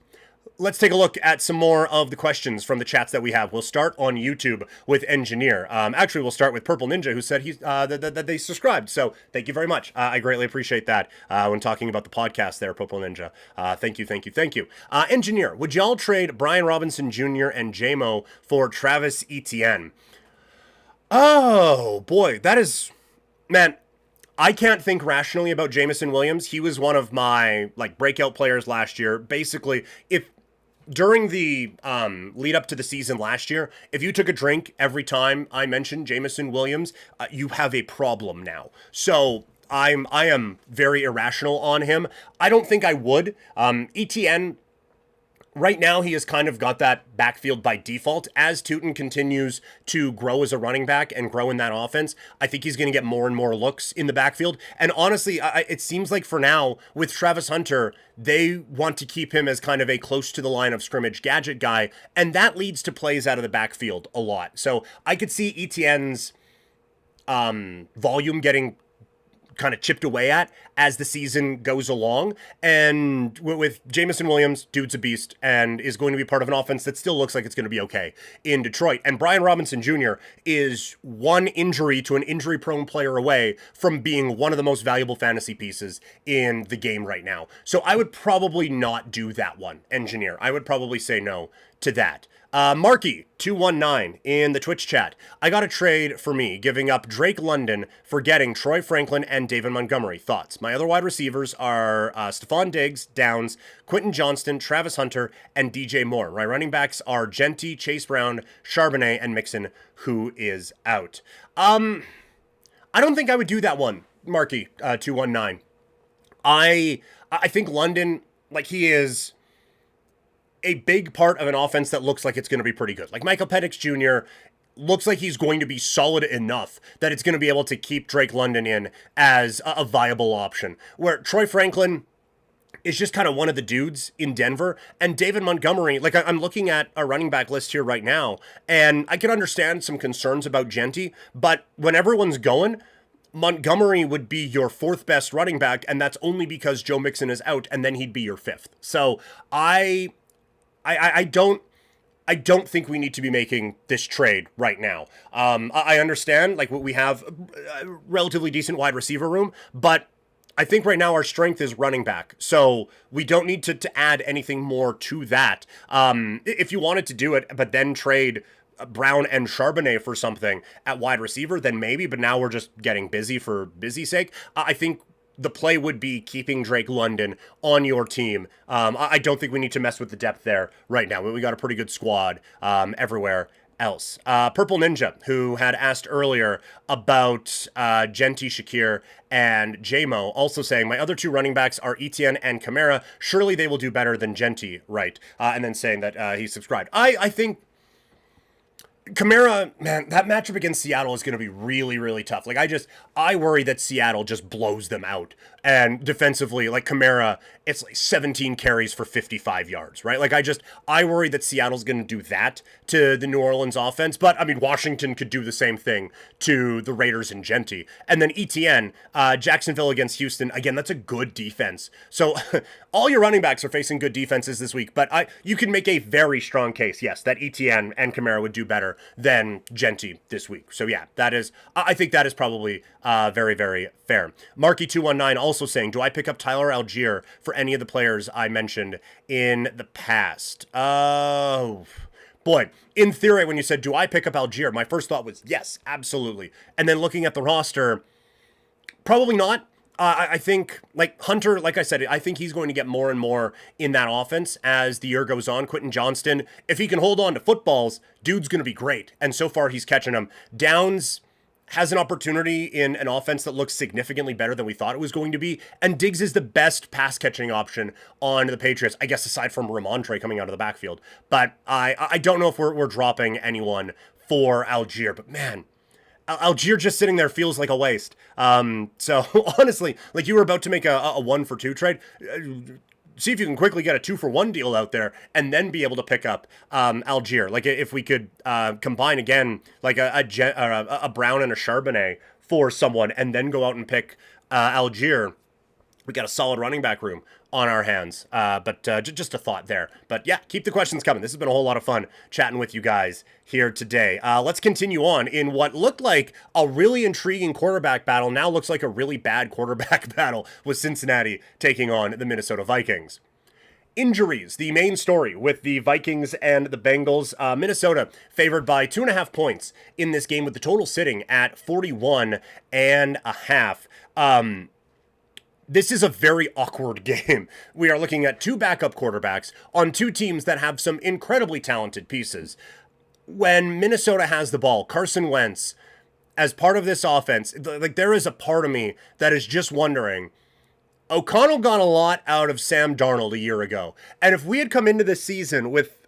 Let's take a look at some more of the questions from the chats that we have. We'll start on YouTube with Engineer. Actually, we'll start with Purple Ninja, who said that they subscribed. So thank you very much. I greatly appreciate that when talking about the podcast there, Purple Ninja. Thank you. Engineer, would y'all trade Brian Robinson Jr. and JMO for Travis Etienne? Oh, boy, that is... Man, I can't think rationally about Jameson Williams. He was one of my breakout players last year. Basically, if during the lead up to the season last year, if you took a drink every time I mentioned Jameson Williams, you have a problem now. So I am very irrational on him. I don't think I would. ETN, right now, he has kind of got that backfield by default. As Tootin continues to grow as a running back and grow in that offense, I think he's going to get more and more looks in the backfield. And honestly, it seems like for now, with Travis Hunter, they want to keep him as kind of a close to the line of scrimmage gadget guy, and that leads to plays out of the backfield a lot. So I could see ETN's volume getting kind of chipped away at as the season goes along. And with Jameson Williams, dude's a beast and is going to be part of an offense that still looks like it's going to be okay in Detroit. And Brian Robinson Jr. is one injury to an injury-prone player away from being one of the most valuable fantasy pieces in the game right now. So I would probably not do that one, Engineer. I would probably say no to that. Marky219 in the Twitch chat. I got a trade for me, giving up Drake London for getting Troy Franklin and David Montgomery. Thoughts? My other wide receivers are Stephon Diggs, Downs, Quentin Johnston, Travis Hunter, and DJ Moore. My running backs are Genty, Chase Brown, Charbonnet, and Mixon, who is out. I don't think I would do that one, Marky219. I think London, he is a big part of an offense that looks like it's going to be pretty good. Michael Penix Jr. looks like he's going to be solid enough that it's going to be able to keep Drake London in as a viable option. Where Troy Franklin is just kind of one of the dudes in Denver, and David Montgomery, I'm looking at a running back list here right now, and I can understand some concerns about Genty, but when everyone's going, Montgomery would be your fourth best running back, and that's only because Joe Mixon is out, and then he'd be your fifth. So I don't think we need to be making this trade right now. I understand, we have a relatively decent wide receiver room, but I think right now our strength is running back. So we don't need to add anything more to that. If you wanted to do it, but then trade Brown and Charbonnet for something at wide receiver, then maybe, but now we're just getting busy for busy's sake. I think the play would be keeping Drake London on your team. I don't think we need to mess with the depth there right now. We got a pretty good squad everywhere else. Purple Ninja, who had asked earlier about Genty, Shakir, and JMO, also saying, my other two running backs are Etienne and Kamara. Surely they will do better than Genty, right? And then saying that he subscribed. I think Kamara, man, that matchup against Seattle is going to be really, really tough. I worry that Seattle just blows them out. And defensively, Kamara, it's 17 carries for 55 yards, right? I worry that Seattle's going to do that to the New Orleans offense. But, Washington could do the same thing to the Raiders and Genty. And then ETN, Jacksonville against Houston. Again, that's a good defense. So all your running backs are facing good defenses this week. But you can make a very strong case, yes, that ETN and Kamara would do better than Genty this week. So yeah, I think that is probably very, very fair. Marky219 also saying, do I pick up Tyler Algier for any of the players I mentioned in the past? Oh, boy. In theory, when you said, do I pick up Algier? My first thought was, yes, absolutely. And then looking at the roster, probably not. I think, Hunter, like I said, I think he's going to get more and more in that offense as the year goes on. Quentin Johnston, if he can hold on to footballs, dude's going to be great. And so far, he's catching them. Downs has an opportunity in an offense that looks significantly better than we thought it was going to be. And Diggs is the best pass-catching option on the Patriots, I guess, aside from Ramondre coming out of the backfield. But I don't know if we're dropping anyone for Algier. But, man, Algier just sitting there feels like a waste. So honestly, you were about to make a 1-for-2 trade. See if you can quickly get a 2-for-1 deal out there and then be able to pick up Algier. If we could combine again, a Brown and a Charbonnet for someone and then go out and pick Algier, we got a solid running back room on our hands. But just a thought there. But yeah, keep the questions coming. This has been a whole lot of fun chatting with you guys here today. Let's continue on in what looked like a really intriguing quarterback battle. Now looks like a really bad quarterback battle with Cincinnati taking on the Minnesota Vikings. Injuries, the main story with the Vikings and the Bengals. Minnesota favored by 2.5 points in this game with the total sitting at 41.5. This is a very awkward game. We are looking at two backup quarterbacks on two teams that have some incredibly talented pieces. When Minnesota has the ball, Carson Wentz, as part of this offense, like there is a part of me that is just wondering, O'Connell got a lot out of Sam Darnold a year ago. And if we had come into this season with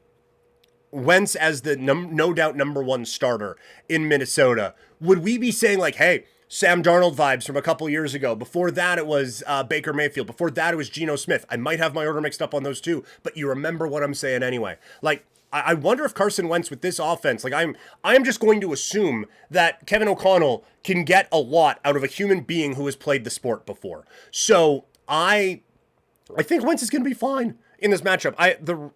Wentz as the no doubt number one starter in Minnesota, would we be saying like, hey, Sam Darnold vibes from a couple years ago? Before that, it was Baker Mayfield. Before that, it was Geno Smith. I might have my order mixed up on those two, but you remember what I'm saying anyway. Like, I wonder if Carson Wentz with this offense, like I'm just going to assume that Kevin O'Connell can get a lot out of a human being who has played the sport before. So I think Wentz is going to be fine in this matchup.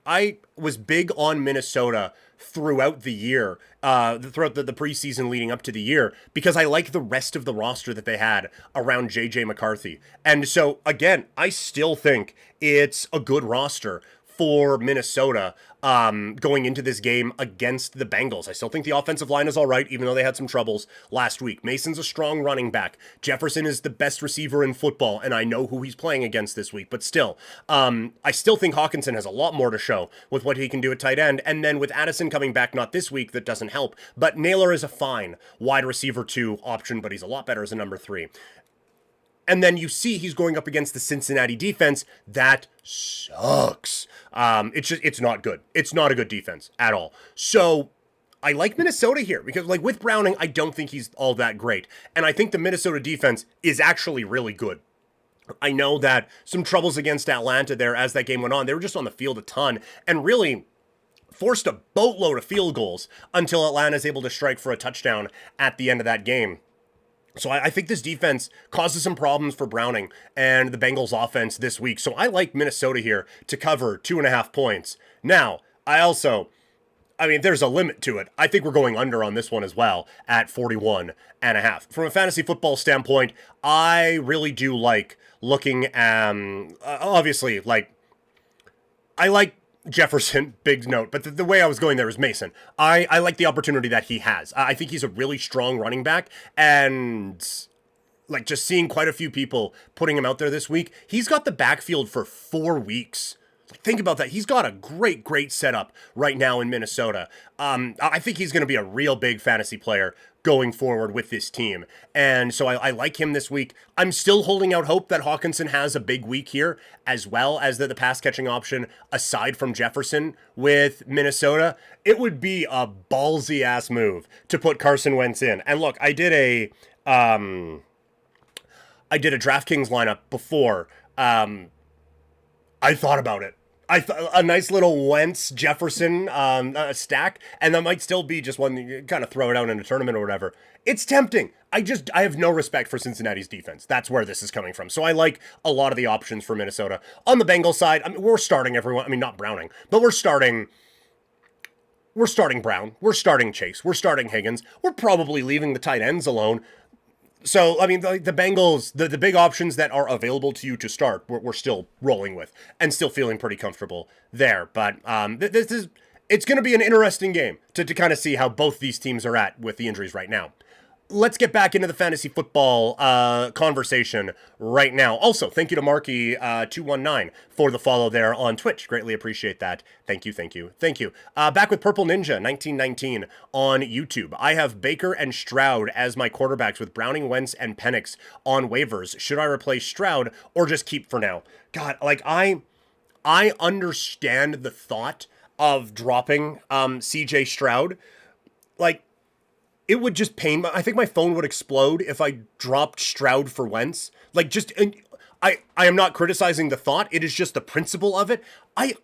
I was big on Minnesota throughout the year, throughout the preseason leading up to the year, because I like the rest of the roster that they had around JJ McCarthy. And so, again, I still think it's a good roster for Minnesota going into this game against the Bengals. I still think the offensive line is all right, even though they had some troubles last week. Mason's a strong running back. Jefferson is the best receiver in football, and I know who he's playing against this week. But still, I still think Hawkinson has a lot more to show with what he can do at tight end. And then with Addison coming back, not this week, that doesn't help. But Naylor is a fine wide receiver 2 option, but he's a lot better as a number 3. And then you see he's going up against the Cincinnati defense. That sucks. It's not good. It's not a good defense at all. So I like Minnesota here because, like, with Browning, I don't think he's all that great. And I think the Minnesota defense is actually really good. I know that some troubles against Atlanta there as that game went on. They were just on the field a ton and really forced a boatload of field goals until Atlanta's able to strike for a touchdown at the end of that game. So I think this defense causes some problems for Browning and the Bengals offense this week. So I like Minnesota here to cover 2.5 points. Now, there's a limit to it. I think we're going under on this one as well at 41.5. From a fantasy football standpoint, I really do like looking at, obviously, like, I like Jefferson, big note, but the way I was going there is Mason. I like the opportunity that he has. I think he's a really strong running back, and like just seeing quite a few people putting him out there this week, he's got the backfield for 4 weeks. Think about that. He's got a great setup right now in Minnesota. I think he's going to be a real big fantasy player going forward with this team. And so I like him this week. I'm still holding out hope that Hawkinson has a big week here, as well as the pass catching option aside from Jefferson with Minnesota. It would be a ballsy ass move to put Carson Wentz in. And look, I did a DraftKings lineup before. I thought about it. A nice little Wentz Jefferson stack, and that might still be just one you kind of throw it out in a tournament or whatever. It's tempting. I have no respect for Cincinnati's defense. That's where this is coming from. So I like a lot of the options for Minnesota. On the Bengals side, we're starting everyone. Not Browning, but we're starting Brown. We're starting Chase. We're starting Higgins. We're probably leaving the tight ends alone. So, the Bengals, the big options that are available to you to start, we're still rolling with and still feeling pretty comfortable there. But it's going to be an interesting game to kind of see how both these teams are at with the injuries right now. Let's get back into the fantasy football conversation right now. Also, thank you to Marky219 for the follow there on Twitch. Greatly appreciate that. Thank you. Back with Purple Ninja 1919 on YouTube. I have Baker and Stroud as my quarterbacks with Browning, Wentz, and Penix on waivers. Should I replace Stroud or just keep for now? God, like I understand the thought of dropping CJ Stroud. Like, it would just pain. I think my phone would explode if I dropped Stroud for Wentz. Like, just, I am not criticizing the thought. It is just the principle of it. I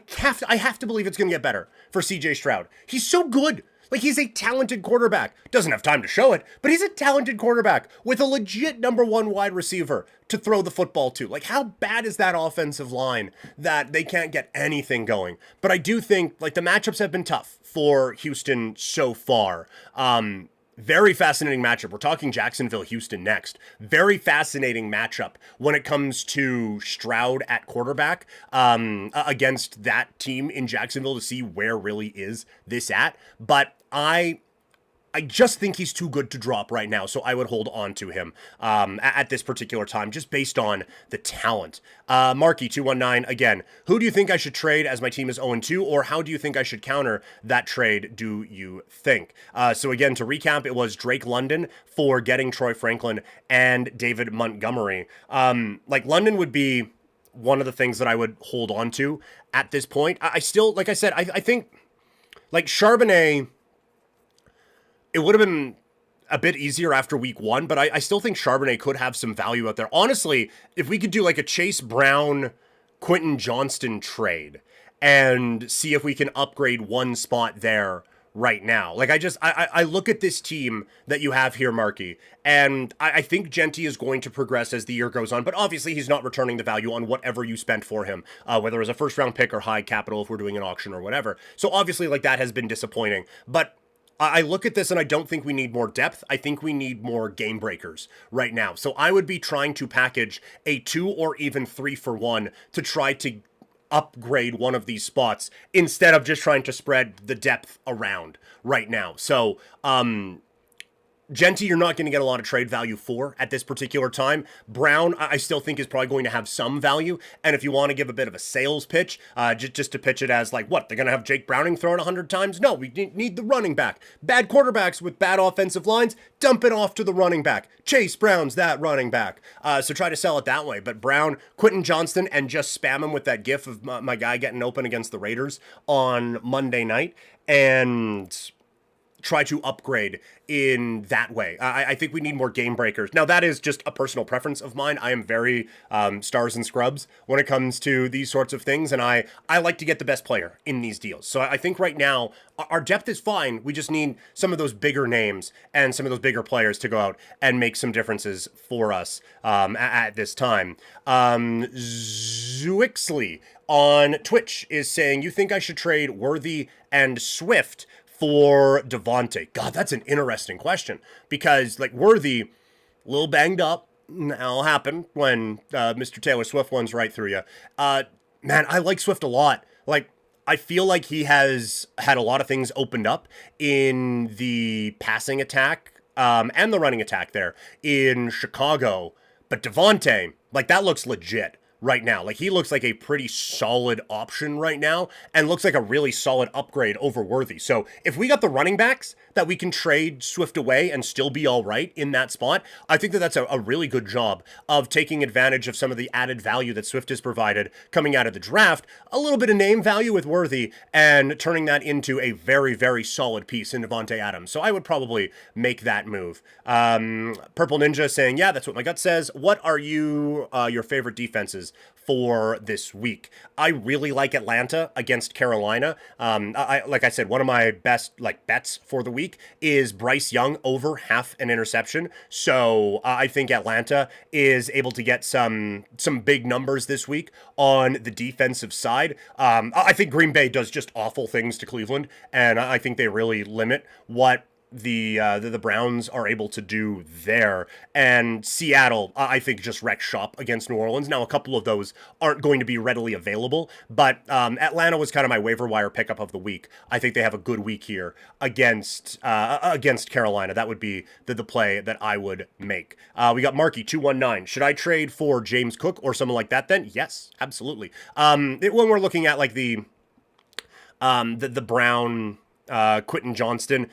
have to believe it's going to get better for CJ Stroud. He's so good. Like, he's a talented quarterback. Doesn't have time to show it, but he's a talented quarterback with a legit number one wide receiver to throw the football to. Like, how bad is that offensive line that they can't get anything going? But I do think, like, the matchups have been tough for Houston so far. Very fascinating matchup. We're talking Jacksonville, Houston next. Very fascinating matchup when it comes to Stroud at quarterback against that team in Jacksonville to see where really is this at. But I just think he's too good to drop right now, so I would hold on to him at this particular time, just based on the talent. Marky219, again, who do you think I should trade as my team is 0-2, or how do you think I should counter that trade, do you think? So again, to recap, it was Drake London for getting Troy Franklin and David Montgomery. Like, London would be one of the things that I would hold on to at this point. I still, like I said, I think, like, Charbonnet, it would have been a bit easier after week one, but I still think Charbonnet could have some value out there. Honestly, if we could do like a Chase Brown, Quentin Johnston trade and see if we can upgrade one spot there right now. Like, I look at this team that you have here, Marky, and I think Genty is going to progress as the year goes on, but obviously he's not returning the value on whatever you spent for him, whether it was a first round pick or high capital if we're doing an auction or whatever. So obviously, like, that has been disappointing, but I look at this and I don't think we need more depth. I think we need more game breakers right now. So I would be trying to package a 2 or even 3 for 1 to try to upgrade one of these spots instead of just trying to spread the depth around right now. So, Genty, you're not going to get a lot of trade value for at this particular time. Brown, I still think is probably going to have some value. And if you want to give a bit of a sales pitch, just to pitch it as like, what, they're going to have Jake Browning thrown 100 times? No, we need the running back. Bad quarterbacks with bad offensive lines, dump it off to the running back. Chase Brown's that running back. So try to sell it that way. But Brown, Quentin Johnston, and just spam him with that gif of my guy getting open against the Raiders on Monday night. And try to upgrade in that way. I think we need more game breakers. Now, that is just a personal preference of mine. I am very stars and scrubs when it comes to these sorts of things, and I like to get the best player in these deals. So I think right now, our depth is fine. We just need some of those bigger names and some of those bigger players to go out and make some differences for us at this time. Zuixley on Twitch is saying, you think I should trade Worthy and Swift for Devontae? God, that's an interesting question, because like Worthy, a little banged up. That'll happen when Mr. Taylor Swift runs right through you. Man, I like Swift a lot. Like, I feel like he has had a lot of things opened up in the passing attack and the running attack there in Chicago. But Devontae, like, that looks legit right now. Like, he looks like a pretty solid option right now and looks like a really solid upgrade over Worthy. So if we got the running backs that we can trade Swift away and still be all right in that spot, I think that that's a really good job of taking advantage of some of the added value that Swift has provided coming out of the draft, a little bit of name value with Worthy, and turning that into a very, very solid piece in Devontae Adams. So I would probably make that move. Purple Ninja saying, yeah, that's what my gut says. What are your favorite defenses for this week? I really like Atlanta against Carolina. Like I said, one of my best bets for the week is Bryce Young over half an interception. So I think Atlanta is able to get some big numbers this week on the defensive side. I think Green Bay does just awful things to Cleveland, and I think they really limit what the Browns are able to do there. And Seattle, I think, just wrecked shop against New Orleans. Now, a couple of those aren't going to be readily available, but Atlanta was kind of my waiver wire pickup of the week. I think they have a good week here against Carolina. That would be the play that I would make. We got Marky219. Should I trade for James Cook or someone like that then? Yes, absolutely. When we're looking at like the Brown, Quentin Johnston,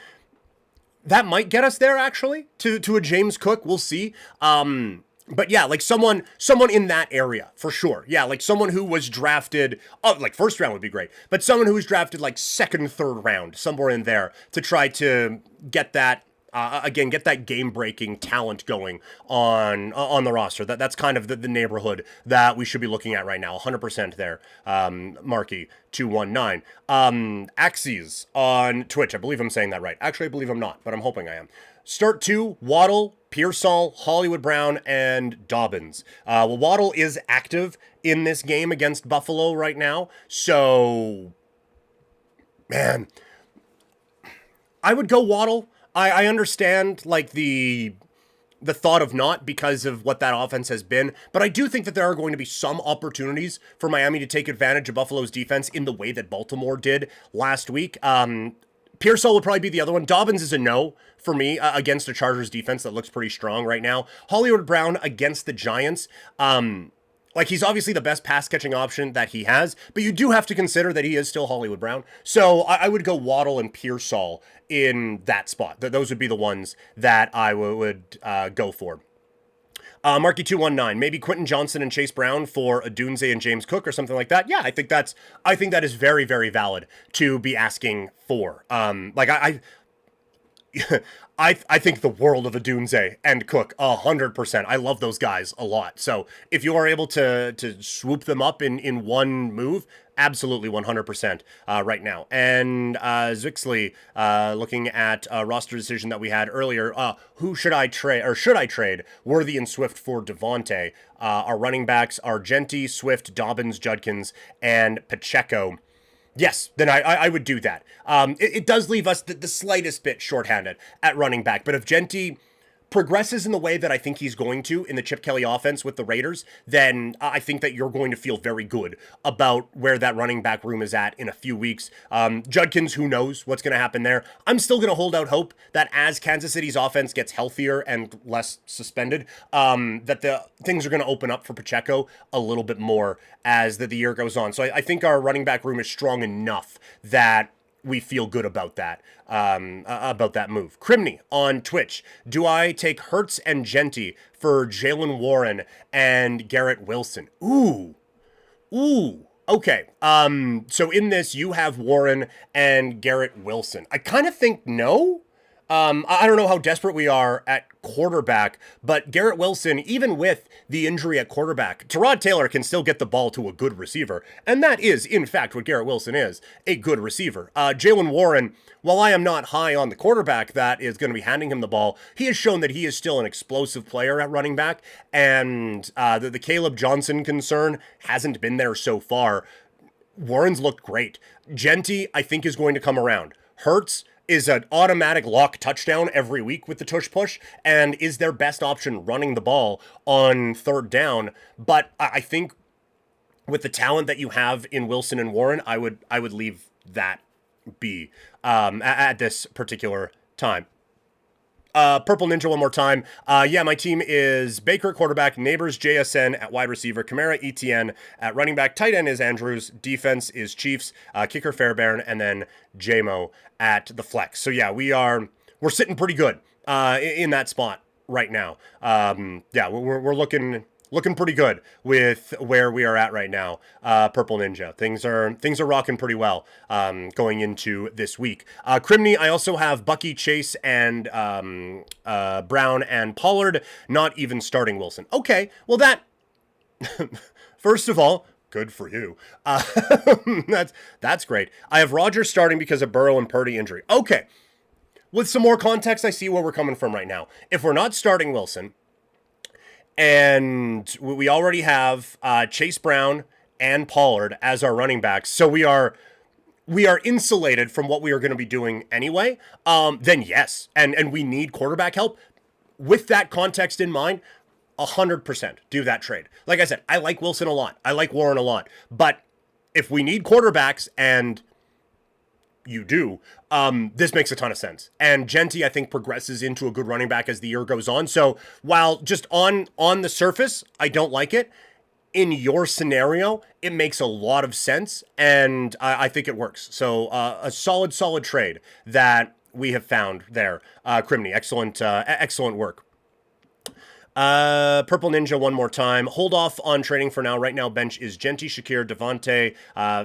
that might get us there, actually, to a James Cook. We'll see. But yeah, like someone in that area, for sure. Yeah, like someone who was drafted, like first round would be great, but someone who was drafted like second, third round, somewhere in there, to try to get that Again, get that game-breaking talent going on the roster. That's kind of the neighborhood that we should be looking at right now. 100% there, Marky 219. Axes on Twitch. I believe I'm saying that right. Actually, I believe I'm not, but I'm hoping I am. Start 2, Waddle, Pearsall, Hollywood Brown, and Dobbins. Well, Waddle is active in this game against Buffalo right now, so man, I would go Waddle. I understand like the thought of not because of what that offense has been, but I do think that there are going to be some opportunities for Miami to take advantage of Buffalo's defense in the way that Baltimore did last week. Pearsall would probably be the other one. Dobbins is a no for me against a Chargers defense that looks pretty strong right now. Hollywood Brown against the Giants. Like, he's obviously the best pass-catching option that he has, but you do have to consider that he is still Hollywood Brown. So I would go Waddle and Pearsall in that spot. Those would be the ones that I would go for. Marky219, maybe Quentin Johnson and Chase Brown for Odunze and James Cook or something like that. Yeah, I think that is very, very valid to be asking for. I think the world of Odunze and Cook 100%. I love those guys a lot. So if you are able to swoop them up in one move, absolutely 100% right now. And Zwixley, looking at a roster decision that we had earlier, who should I trade, or should I trade Worthy and Swift for Devontae? Our running backs are Genty, Swift, Dobbins, Judkins, and Pacheco. Yes, then I would do that. It does leave us the slightest bit shorthanded at running back, but if Genty progresses in the way that I think he's going to in the Chip Kelly offense with the Raiders, then I think that you're going to feel very good about where that running back room is at in a few weeks. Judkins, who knows what's going to happen there. I'm still going to hold out hope that as Kansas City's offense gets healthier and less suspended, that the things are going to open up for Pacheco a little bit more as the year goes on. So I think our running back room is strong enough that we feel good about that move. Crimney on Twitch. Do I take Hurts and Genty for Jalen Warren and Garrett Wilson? Ooh. Okay. So in this, you have Warren and Garrett Wilson. I kind of think no. I don't know how desperate we are at quarterback, but Garrett Wilson, even with the injury at quarterback, Tyrod Taylor can still get the ball to a good receiver. And that is, in fact, what Garrett Wilson is, a good receiver. Jalen Warren, while I am not high on the quarterback that is going to be handing him the ball, he has shown that he is still an explosive player at running back. And the Caleb Johnson concern hasn't been there so far. Warren's looked great. Genty, I think, is going to come around. Hurts is an automatic lock touchdown every week with the tush push and is their best option running the ball on third down. But I think with the talent that you have in Wilson and Warren, I would leave that be at this particular time. Purple Ninja one more time. Yeah, my team is Baker at quarterback, Neighbors JSN at wide receiver, Kamara ETN at running back, tight end is Andrews, defense is Chiefs, kicker Fairbairn, and then JMO at the flex. So yeah, we're sitting pretty good in that spot right now. Yeah, we're looking pretty good with where we are at right now. Purple Ninja. Things are rocking pretty well going into this week. Crimney, I also have Bucky, Chase, and Brown and Pollard, not even starting Wilson. Okay, well that, first of all, good for you. That's great. I have Rodgers starting because of Burrow and Purdy injury. Okay, with some more context, I see where we're coming from right now. If we're not starting Wilson, and we already have Chase Brown and Pollard as our running backs, so we are insulated from what we are going to be doing anyway, then yes, and we need quarterback help. With that context in mind, 100% do that trade. Like I said, I like Wilson a lot. I like Warren a lot. But if we need quarterbacks, and you do, this makes a ton of sense. And Genty, I think, progresses into a good running back as the year goes on. So while just on the surface, I don't like it, in your scenario, it makes a lot of sense, and I think it works. So a solid trade that we have found there. Crimney, excellent work. Purple Ninja one more time. Hold off on trading for now. Right now, bench is Genty, Shakir, Devontae,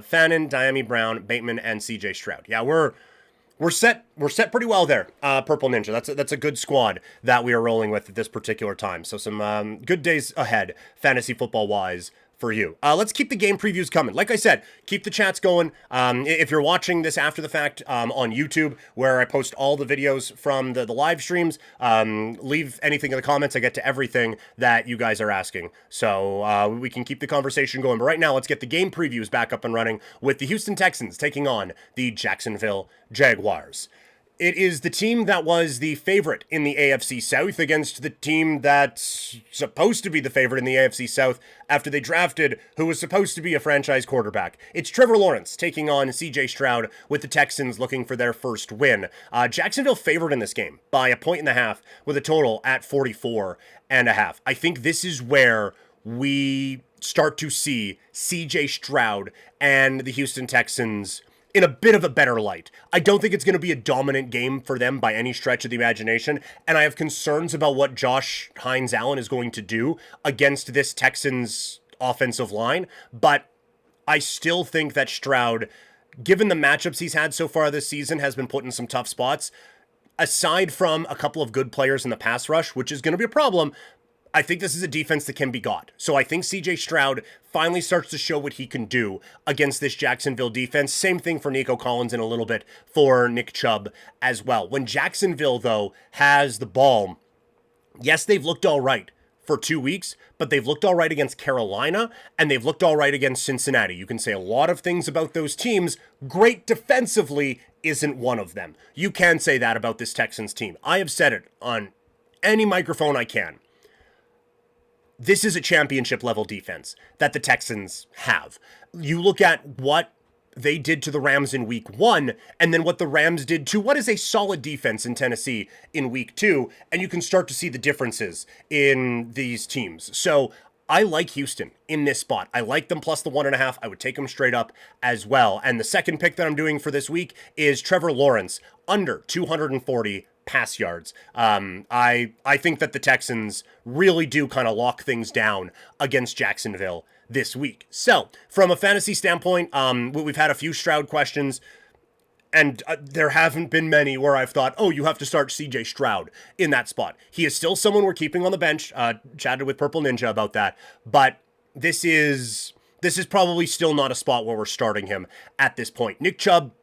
Fannin, Diami Brown, Bateman, and CJ Stroud. Yeah, we're we're set pretty well there. Purple Ninja. That's a good squad that we are rolling with at this particular time. So some good days ahead, fantasy football wise, for you. Let's keep the game previews coming. Like I said, keep the chats going. If you're watching this after the fact on YouTube, where I post all the videos from the live streams, leave anything in the comments. I get to everything that you guys are asking. So we can keep the conversation going. But right now, let's get the game previews back up and running with the Houston Texans taking on the Jacksonville Jaguars. It is the team that was the favorite in the AFC South against the team that's supposed to be the favorite in the AFC South after they drafted who was supposed to be a franchise quarterback. It's Trevor Lawrence taking on CJ Stroud with the Texans looking for their first win. Jacksonville favored in this game by 1.5 with a total at 44.5. I think this is where we start to see CJ Stroud and the Houston Texans in a bit of a better light. I don't think it's going to be a dominant game for them by any stretch of the imagination, and I have concerns about what Josh Hines-Allen is going to do against this Texans offensive line, but I still think that Stroud, given the matchups he's had so far this season, has been put in some tough spots. Aside from a couple of good players in the pass rush, which is going to be a problem, I think this is a defense that can be got. So I think CJ Stroud finally starts to show what he can do against this Jacksonville defense. Same thing for Nico Collins and a little bit for Nick Chubb as well. When Jacksonville, though, has the ball, yes, they've looked all right for 2 weeks, but they've looked all right against Carolina, and they've looked all right against Cincinnati. You can say a lot of things about those teams. Great defensively isn't one of them. You can say that about this Texans team. I have said it on any microphone I can. This is a championship level defense that the Texans have. You look at what they did to the Rams in week 1, and then what the Rams did to what is a solid defense in Tennessee in week 2, and you can start to see the differences in these teams. So I like Houston in this spot. I like them plus the 1.5. I would take them straight up as well. And the second pick that I'm doing for this week is Trevor Lawrence under 240 pass yards. I think that the Texans really do kind of lock things down against Jacksonville this week. So from a fantasy standpoint, we've had a few Stroud questions, and there haven't been many where I've thought, oh, you have to start CJ Stroud in that spot. He is still someone we're keeping on the bench. Chatted with Purple Ninja about that, but this is probably still not a spot where we're starting him at this point. Nick Chubb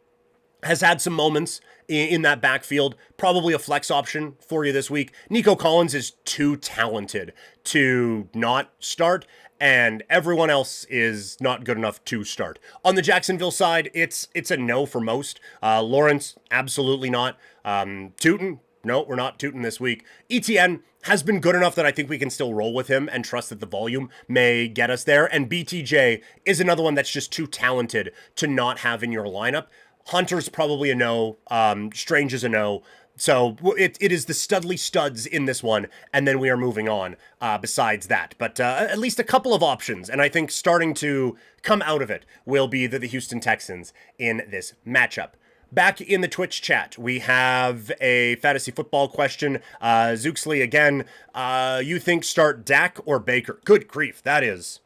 has had some moments in that backfield, probably a flex option for you this week. Nico Collins is too talented to not start, and everyone else is not good enough to start. On the Jacksonville side, it's a no for most. Lawrence, absolutely not. Tootin, no, we're not Tootin this week. ETN has been good enough that I think we can still roll with him and trust that the volume may get us there. And BTJ is another one that's just too talented to not have in your lineup. Hunter's probably a no. Strange is a no. So it is the Studley studs in this one, and then we are moving on besides that. But at least a couple of options, and I think starting to come out of it will be the Houston Texans in this matchup. Back in the Twitch chat, we have a fantasy football question. Zooxley again, you think start Dak or Baker? Good grief, that is...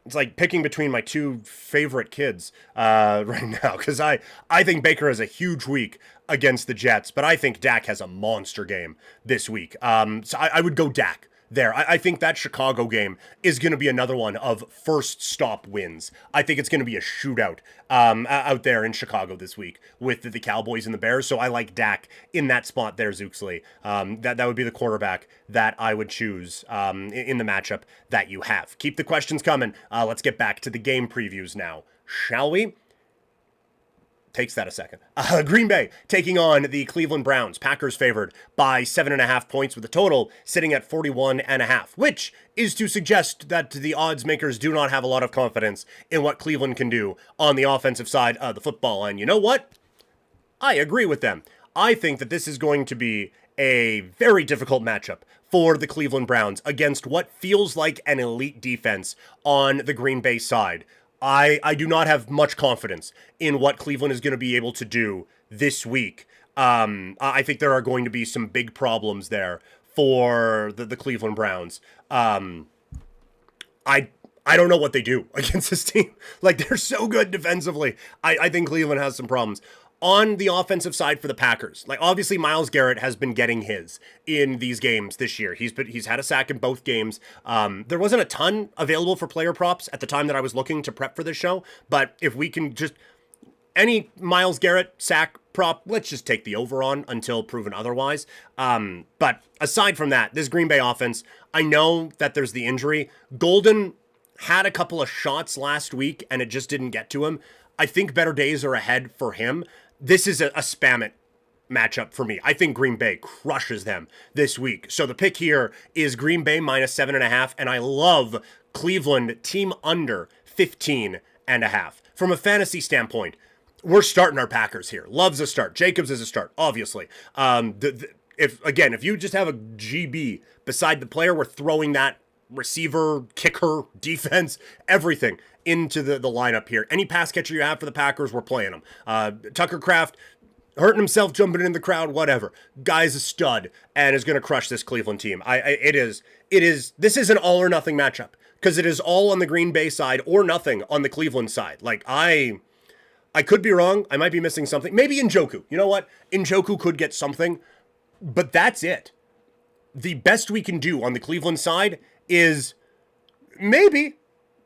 It's like picking between my two favorite kids right now, because I think Baker has a huge week against the Jets, but I think Dak has a monster game this week. So I would go Dak there. I think that Chicago game is going to be another one of first stop wins. I think it's going to be a shootout out there in Chicago this week with the Cowboys and the Bears. So I like Dak in that spot there, Zooxley. That would be the quarterback that I would choose in the matchup that you have. Keep the questions coming. Let's get back to the game previews now, shall we? Takes that a second. Green Bay taking on the Cleveland Browns. Packers favored by 7.5 points with a total sitting at 41.5, which is to suggest that the odds makers do not have a lot of confidence in what Cleveland can do on the offensive side of the football. And you know what? I agree with them. I think that this is going to be a very difficult matchup for the Cleveland Browns against what feels like an elite defense on the Green Bay side. I do not have much confidence in what Cleveland is going to be able to do this week. I think there are going to be some big problems there for the Cleveland Browns. I don't know what they do against this team. Like, they're so good defensively. I think Cleveland has some problems. on the offensive side for the Packers, like obviously Myles Garrett has been getting his in these games this year. He's had a sack in both games. There wasn't a ton available for player props at the time that I was looking to prep for this show, but if we can just any Myles Garrett sack prop, let's just take the over on until proven otherwise. But aside from that, this Green Bay offense, I know that there's the injury. Golden had a couple of shots last week and it just didn't get to him. I think better days are ahead for him. This is a spam it matchup for me. I think Green Bay crushes them this week. So the pick here is Green Bay minus 7.5, and I love Cleveland team under 15.5. From a fantasy standpoint, we're starting our Packers here. Love's a start. Jacobs is a start, obviously. If you just have a GB beside the player, we're throwing that receiver, kicker, defense, everything into the lineup here. Any pass catcher you have for the Packers, we're playing them. Tucker Kraft, hurting himself, jumping in the crowd, whatever. Guy's a stud and is going to crush this Cleveland team. This is an all or nothing matchup because it is all on the Green Bay side or nothing on the Cleveland side. Like I could be wrong. I might be missing something. Maybe Njoku. You know what? Njoku could get something, but that's it. The best we can do on the Cleveland side is maybe.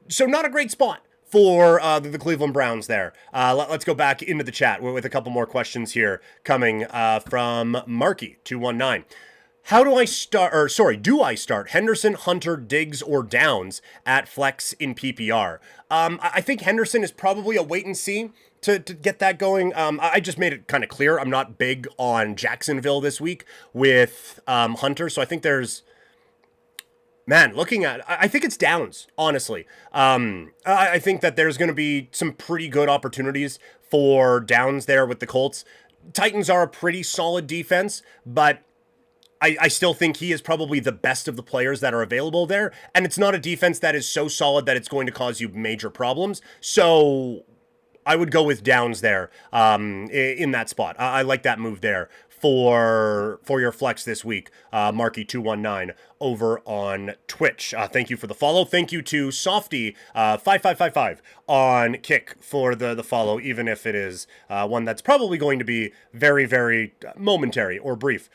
So not a great spot for the Cleveland Browns there. Let's go back into the chat with a couple more questions here coming from Marky219. Do I start Henderson, Hunter, Diggs, or Downs at flex in PPR? I think Henderson is probably a wait and see to get that going. I just made it kind of clear I'm not big on Jacksonville this week with Hunter, so I think there's... Man, I think it's Downs, honestly. I think that there's going to be some pretty good opportunities for Downs there with the Colts. Titans are a pretty solid defense, but I still think he is probably the best of the players that are available there. And it's not a defense that is so solid that it's going to cause you major problems. So I would go with Downs there in that spot. I like that move there for your flex this week, Marky219 over on Twitch. Thank you for the follow. Thank you to Softy5555 on Kick for the follow, even if it is one that's probably going to be very, very momentary or brief,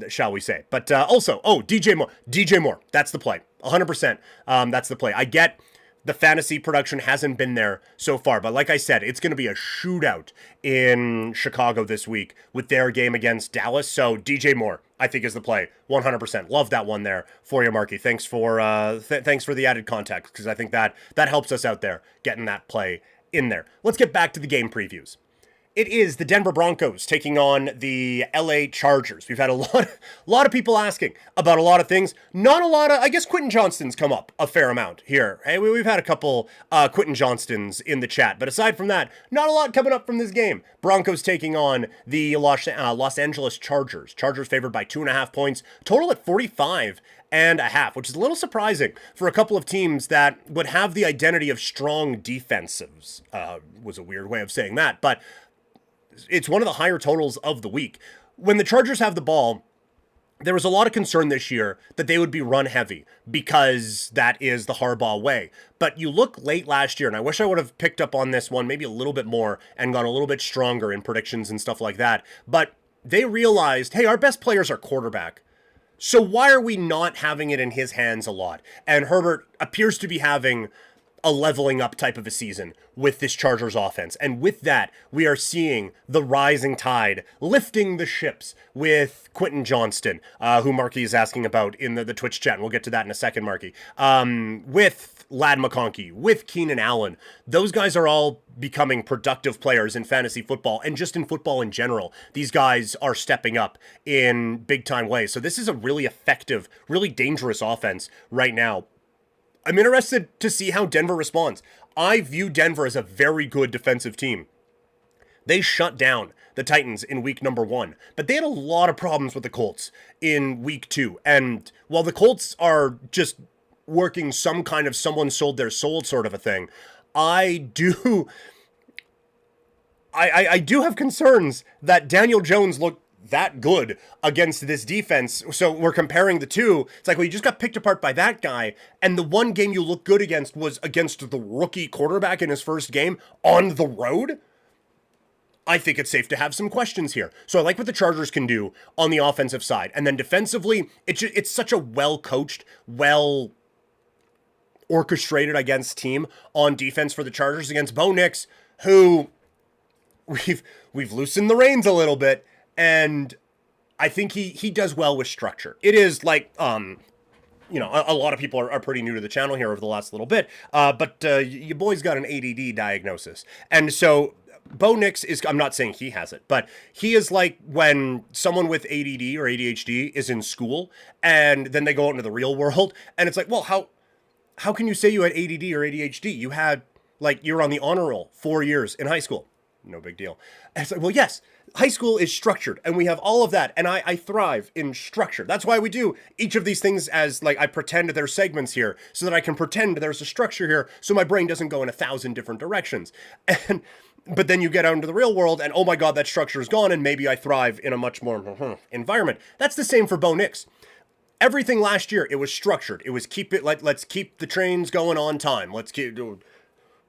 shall we say. But also, DJ Moore, that's the play. 100%, that's the play. I get the fantasy production hasn't been there so far, but like I said, it's going to be a shootout in Chicago this week with their game against Dallas. So DJ Moore, I think, is the play. 100%. Love that one there for you, Marky. Thanks for the added context, because I think that helps us out there getting that play in there. Let's get back to the game previews. It is the Denver Broncos taking on the LA Chargers. We've had a lot of people asking about a lot of things. Not a lot of, I guess Quentin Johnston's come up a fair amount here. Hey, we've had a couple Quentin Johnstons in the chat, but aside from that, not a lot coming up from this game. Broncos taking on the Los Angeles Chargers. Chargers favored by 2.5 points. Total at 45.5, which is a little surprising for a couple of teams that would have the identity of strong defensives. Was a weird way of saying that, but it's one of the higher totals of the week. When the Chargers have the ball, there was a lot of concern this year that they would be run heavy because that is the Harbaugh way. But you look late last year, and I wish I would have picked up on this one maybe a little bit more and gone a little bit stronger in predictions and stuff like that. But they realized, hey, our best players are quarterback. So why are we not having it in his hands a lot? And Herbert appears to be having a leveling up type of a season with this Chargers offense. And with that, we are seeing the rising tide lifting the ships with Quentin Johnston, who Marky is asking about in the Twitch chat. And we'll get to that in a second, Marky. With Ladd McConkey, with Keenan Allen. Those guys are all becoming productive players in fantasy football and just in football in general. These guys are stepping up in big time ways. So this is a really effective, really dangerous offense right now. I'm interested to see how Denver responds. I view Denver as a very good defensive team. They shut down the Titans in week number 1, but they had a lot of problems with the Colts in week 2. And while the Colts are just working some kind of someone sold their soul sort of a thing, I do have concerns that Daniel Jones looked that good against this defense. So we're comparing the two. It's like, well, you just got picked apart by that guy, and the one game you look good against was against the rookie quarterback in his first game on the road. I think it's safe to have some questions here. So I like what the Chargers can do on the offensive side. And then defensively, it's such a well-coached, well-orchestrated, I guess, team on defense for the Chargers against Bo Nix, who we've loosened the reins a little bit, and I think he does well with structure. It is like, a lot of people are pretty new to the channel here over the last little bit, but your boy's got an ADD diagnosis. And so Bo Nix is, I'm not saying he has it, but he is like when someone with ADD or ADHD is in school and then they go out into the real world and it's like, well, how can you say you had ADD or ADHD? You had, you were on the honor roll 4 years in high school. No big deal. And it's like, well, yes, high school is structured and we have all of that. And I thrive in structure. That's why we do each of these things as I pretend there's segments here so that I can pretend there's a structure here so my brain doesn't go in 1,000 different directions. But then you get out into the real world and, oh my God, that structure is gone. And maybe I thrive in a much more environment. That's the same for Bo Nix. Everything last year, it was structured. It was let's keep the trains going on time. Let's keep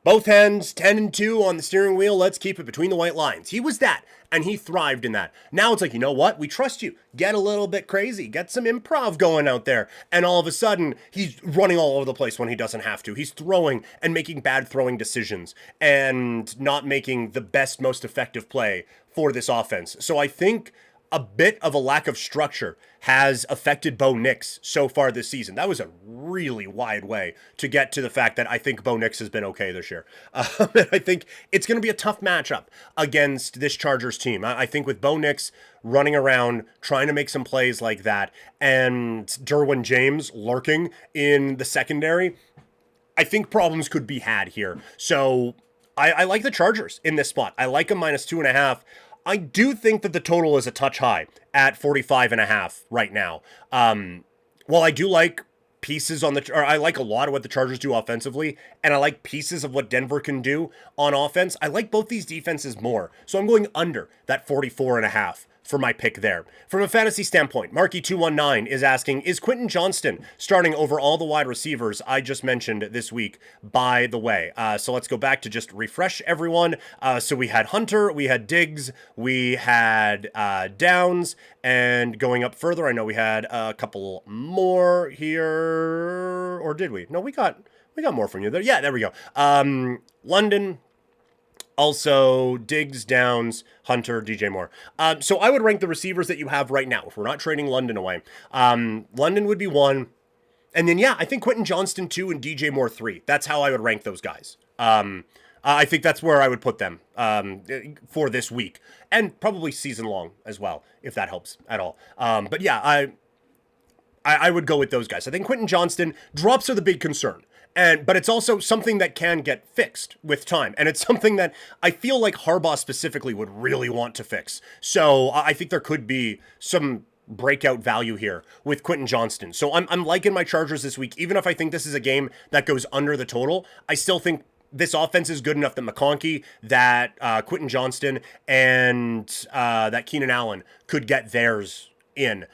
both hands 10 and 2 on the steering wheel. Let's keep it between the white lines. He was that, and he thrived in that. Now it's like, you know what? We trust you. Get a little bit crazy. Get some improv going out there. And all of a sudden, he's running all over the place when he doesn't have to. He's throwing and making bad throwing decisions and not making the best, most effective play for this offense. So I think a bit of a lack of structure has affected Bo Nix so far this season. That was a really wide way to get to the fact that I think Bo Nix has been okay this year. And I think it's going to be a tough matchup against this Chargers team. I think with Bo Nix running around, trying to make some plays like that, and Derwin James lurking in the secondary, I think problems could be had here. So I like the Chargers in this spot. I like them -2.5. I do think that the total is a touch high at 45.5 right now. While I do like pieces I like a lot of what the Chargers do offensively, and I like pieces of what Denver can do on offense, I like both these defenses more. So I'm going under that 44.5 for my pick there. From a fantasy standpoint, Marky219 is asking, is Quentin Johnston starting over all the wide receivers I just mentioned this week, by the way? So let's go back to just refresh everyone. So we had Hunter, we had Diggs, we had Downs, and going up further, I know we had a couple more here, or did we? No, we got more from you there. Yeah, there we go. London, also Diggs, Downs, Hunter, DJ Moore. So I would rank the receivers that you have right now, if we're not trading London away. London would be 1. And then, I think Quentin Johnston 2 and DJ Moore 3. That's how I would rank those guys. I think that's where I would put them for this week. And probably season long as well, if that helps at all. But yeah, I would go with those guys. I think Quentin Johnston, drops are the big concern. But it's also something that can get fixed with time. And it's something that I feel like Harbaugh specifically would really want to fix. So I think there could be some breakout value here with Quentin Johnston. So I'm liking my Chargers this week. Even if I think this is a game that goes under the total, I still think this offense is good enough that McConkey, that Quentin Johnston, and that Keenan Allen could get theirs in.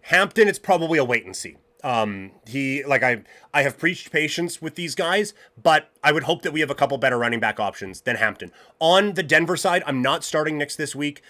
Hampton, it's probably a wait and see. I have preached patience with these guys, but I would hope that we have a couple better running back options than Hampton. On the Denver side, I'm not starting Nix this week.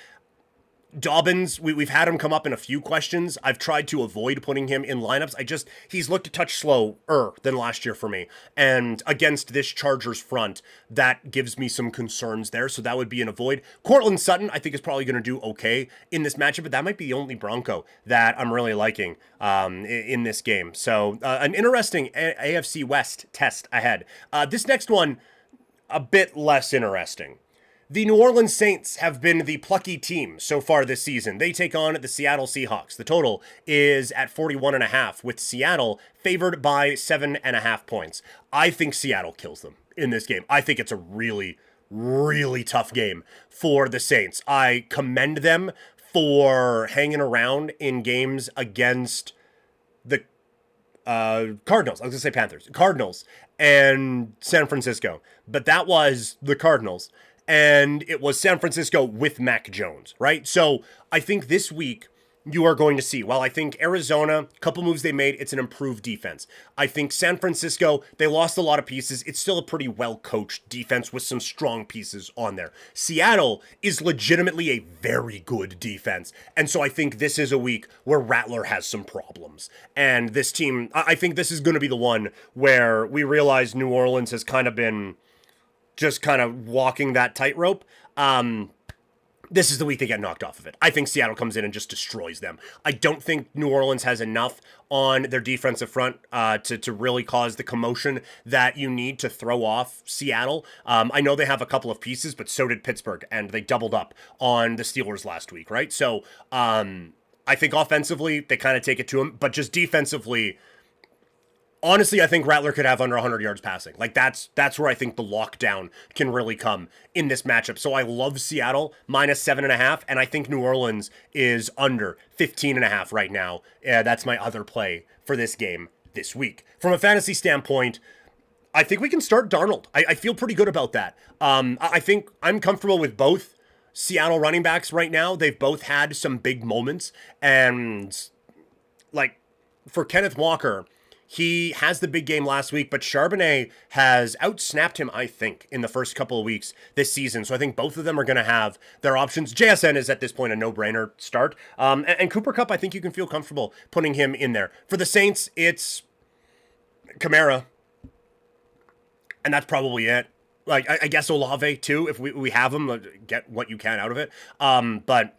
Dobbins, we've had him come up in a few questions. I've tried to avoid putting him in lineups. He's looked a touch slower than last year for me. And against this Chargers front, that gives me some concerns there. So that would be an avoid. Cortland Sutton, I think, is probably going to do okay in this matchup, but that might be the only Bronco that I'm really liking in this game. So an interesting AFC West test ahead. This next one, a bit less interesting. The New Orleans Saints have been the plucky team so far this season. They take on the Seattle Seahawks. The total is at 41.5, with Seattle favored by 7.5 points. I think Seattle kills them in this game. I think it's a really, really tough game for the Saints. I commend them for hanging around in games against the Cardinals. I was going to say Panthers. Cardinals and San Francisco. But that was the Cardinals. And it was San Francisco with Mac Jones, right? So I think this week you are going to see. While I think Arizona, a couple moves they made, it's an improved defense. I think San Francisco, they lost a lot of pieces. It's still a pretty well-coached defense with some strong pieces on there. Seattle is legitimately a very good defense. And so I think this is a week where Rattler has some problems. And this team, I think this is going to be the one where we realize New Orleans has kind of been just kind of walking that tightrope. This is the week they get knocked off of it. I think Seattle comes in and just destroys them. I don't think New Orleans has enough on their defensive front to really cause the commotion that you need to throw off Seattle. I know they have a couple of pieces, but so did Pittsburgh, and they doubled up on the Steelers last week, right? So I think offensively, they kind of take it to them, but just defensively, honestly, I think Rattler could have under 100 yards passing. Like, that's where I think the lockdown can really come in this matchup. So I love Seattle, minus 7.5, and I think New Orleans is under 15.5 right now. That's my other play for this game this week. From a fantasy standpoint, I think we can start Darnold. I feel pretty good about that. I think I'm comfortable with both Seattle running backs right now. They've both had some big moments, and, like, for Kenneth Walker, he has the big game last week, but Charbonnet has outsnapped him, I think, in the first couple of weeks this season. So I think both of them are going to have their options. JSN is at this point a no-brainer start. And Cooper Kupp, I think you can feel comfortable putting him in there. For the Saints, it's Kamara, and that's probably it. Like, I guess Olave, too, if we have him, get what you can out of it. But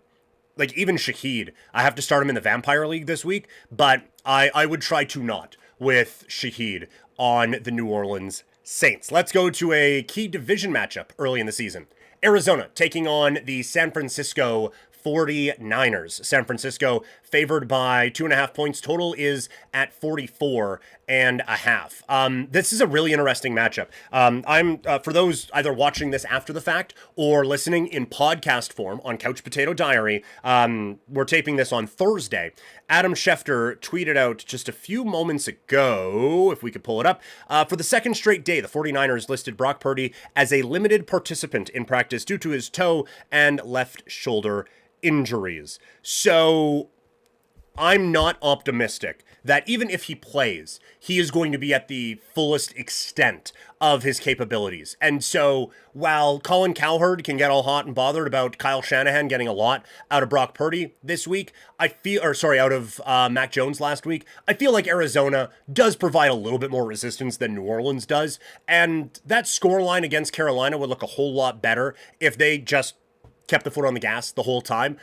like, even Shaheed, I have to start him in the Vampire League this week, but I would try to not with Shaheed on the New Orleans Saints. Let's go to a key division matchup early in the season. Arizona taking on the San Francisco 49ers. San Francisco favored by 2.5 points. Total is at 44.5. This is a really interesting matchup. I'm for those either watching this after the fact or listening in podcast form on Couch Potato Diary. We're taping this on Thursday. Adam Schefter tweeted out just a few moments ago, if we could pull it up, for the second straight day, the 49ers listed Brock Purdy as a limited participant in practice due to his toe and left shoulder injuries. So I'm not optimistic that even if he plays, he is going to be at the fullest extent of his capabilities. And so while Colin Cowherd can get all hot and bothered about Kyle Shanahan getting a lot out of Brock Purdy this week, out of Mac Jones last week, I feel like Arizona does provide a little bit more resistance than New Orleans does. And that scoreline against Carolina would look a whole lot better if they just kept the foot on the gas the whole time.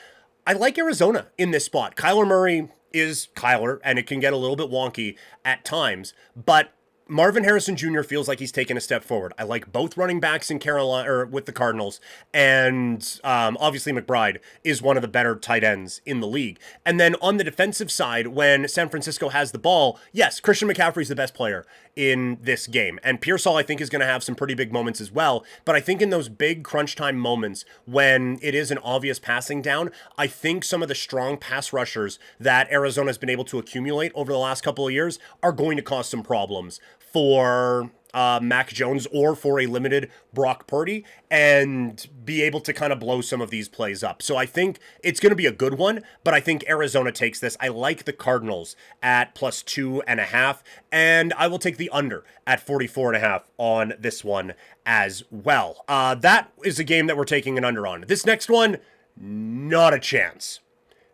I like Arizona in this spot. Kyler Murray is Kyler, and it can get a little bit wonky at times, but Marvin Harrison Jr. feels like he's taken a step forward. I like both running backs in Carolina or with the Cardinals, and obviously McBride is one of the better tight ends in the league. And then on the defensive side, when San Francisco has the ball, yes, Christian McCaffrey's the best player in this game, and Pearsall I think is going to have some pretty big moments as well. But I think in those big crunch time moments when it is an obvious passing down, I think some of the strong pass rushers that Arizona has been able to accumulate over the last couple of years are going to cause some problems for Mac Jones or for a limited Brock Purdy and be able to kind of blow some of these plays up. So I think it's going to be a good one, but I think Arizona takes this. I like the Cardinals at plus 2.5, and I will take the under at 44.5 on this one as well. That is a game that we're taking an under on. This next one, not a chance.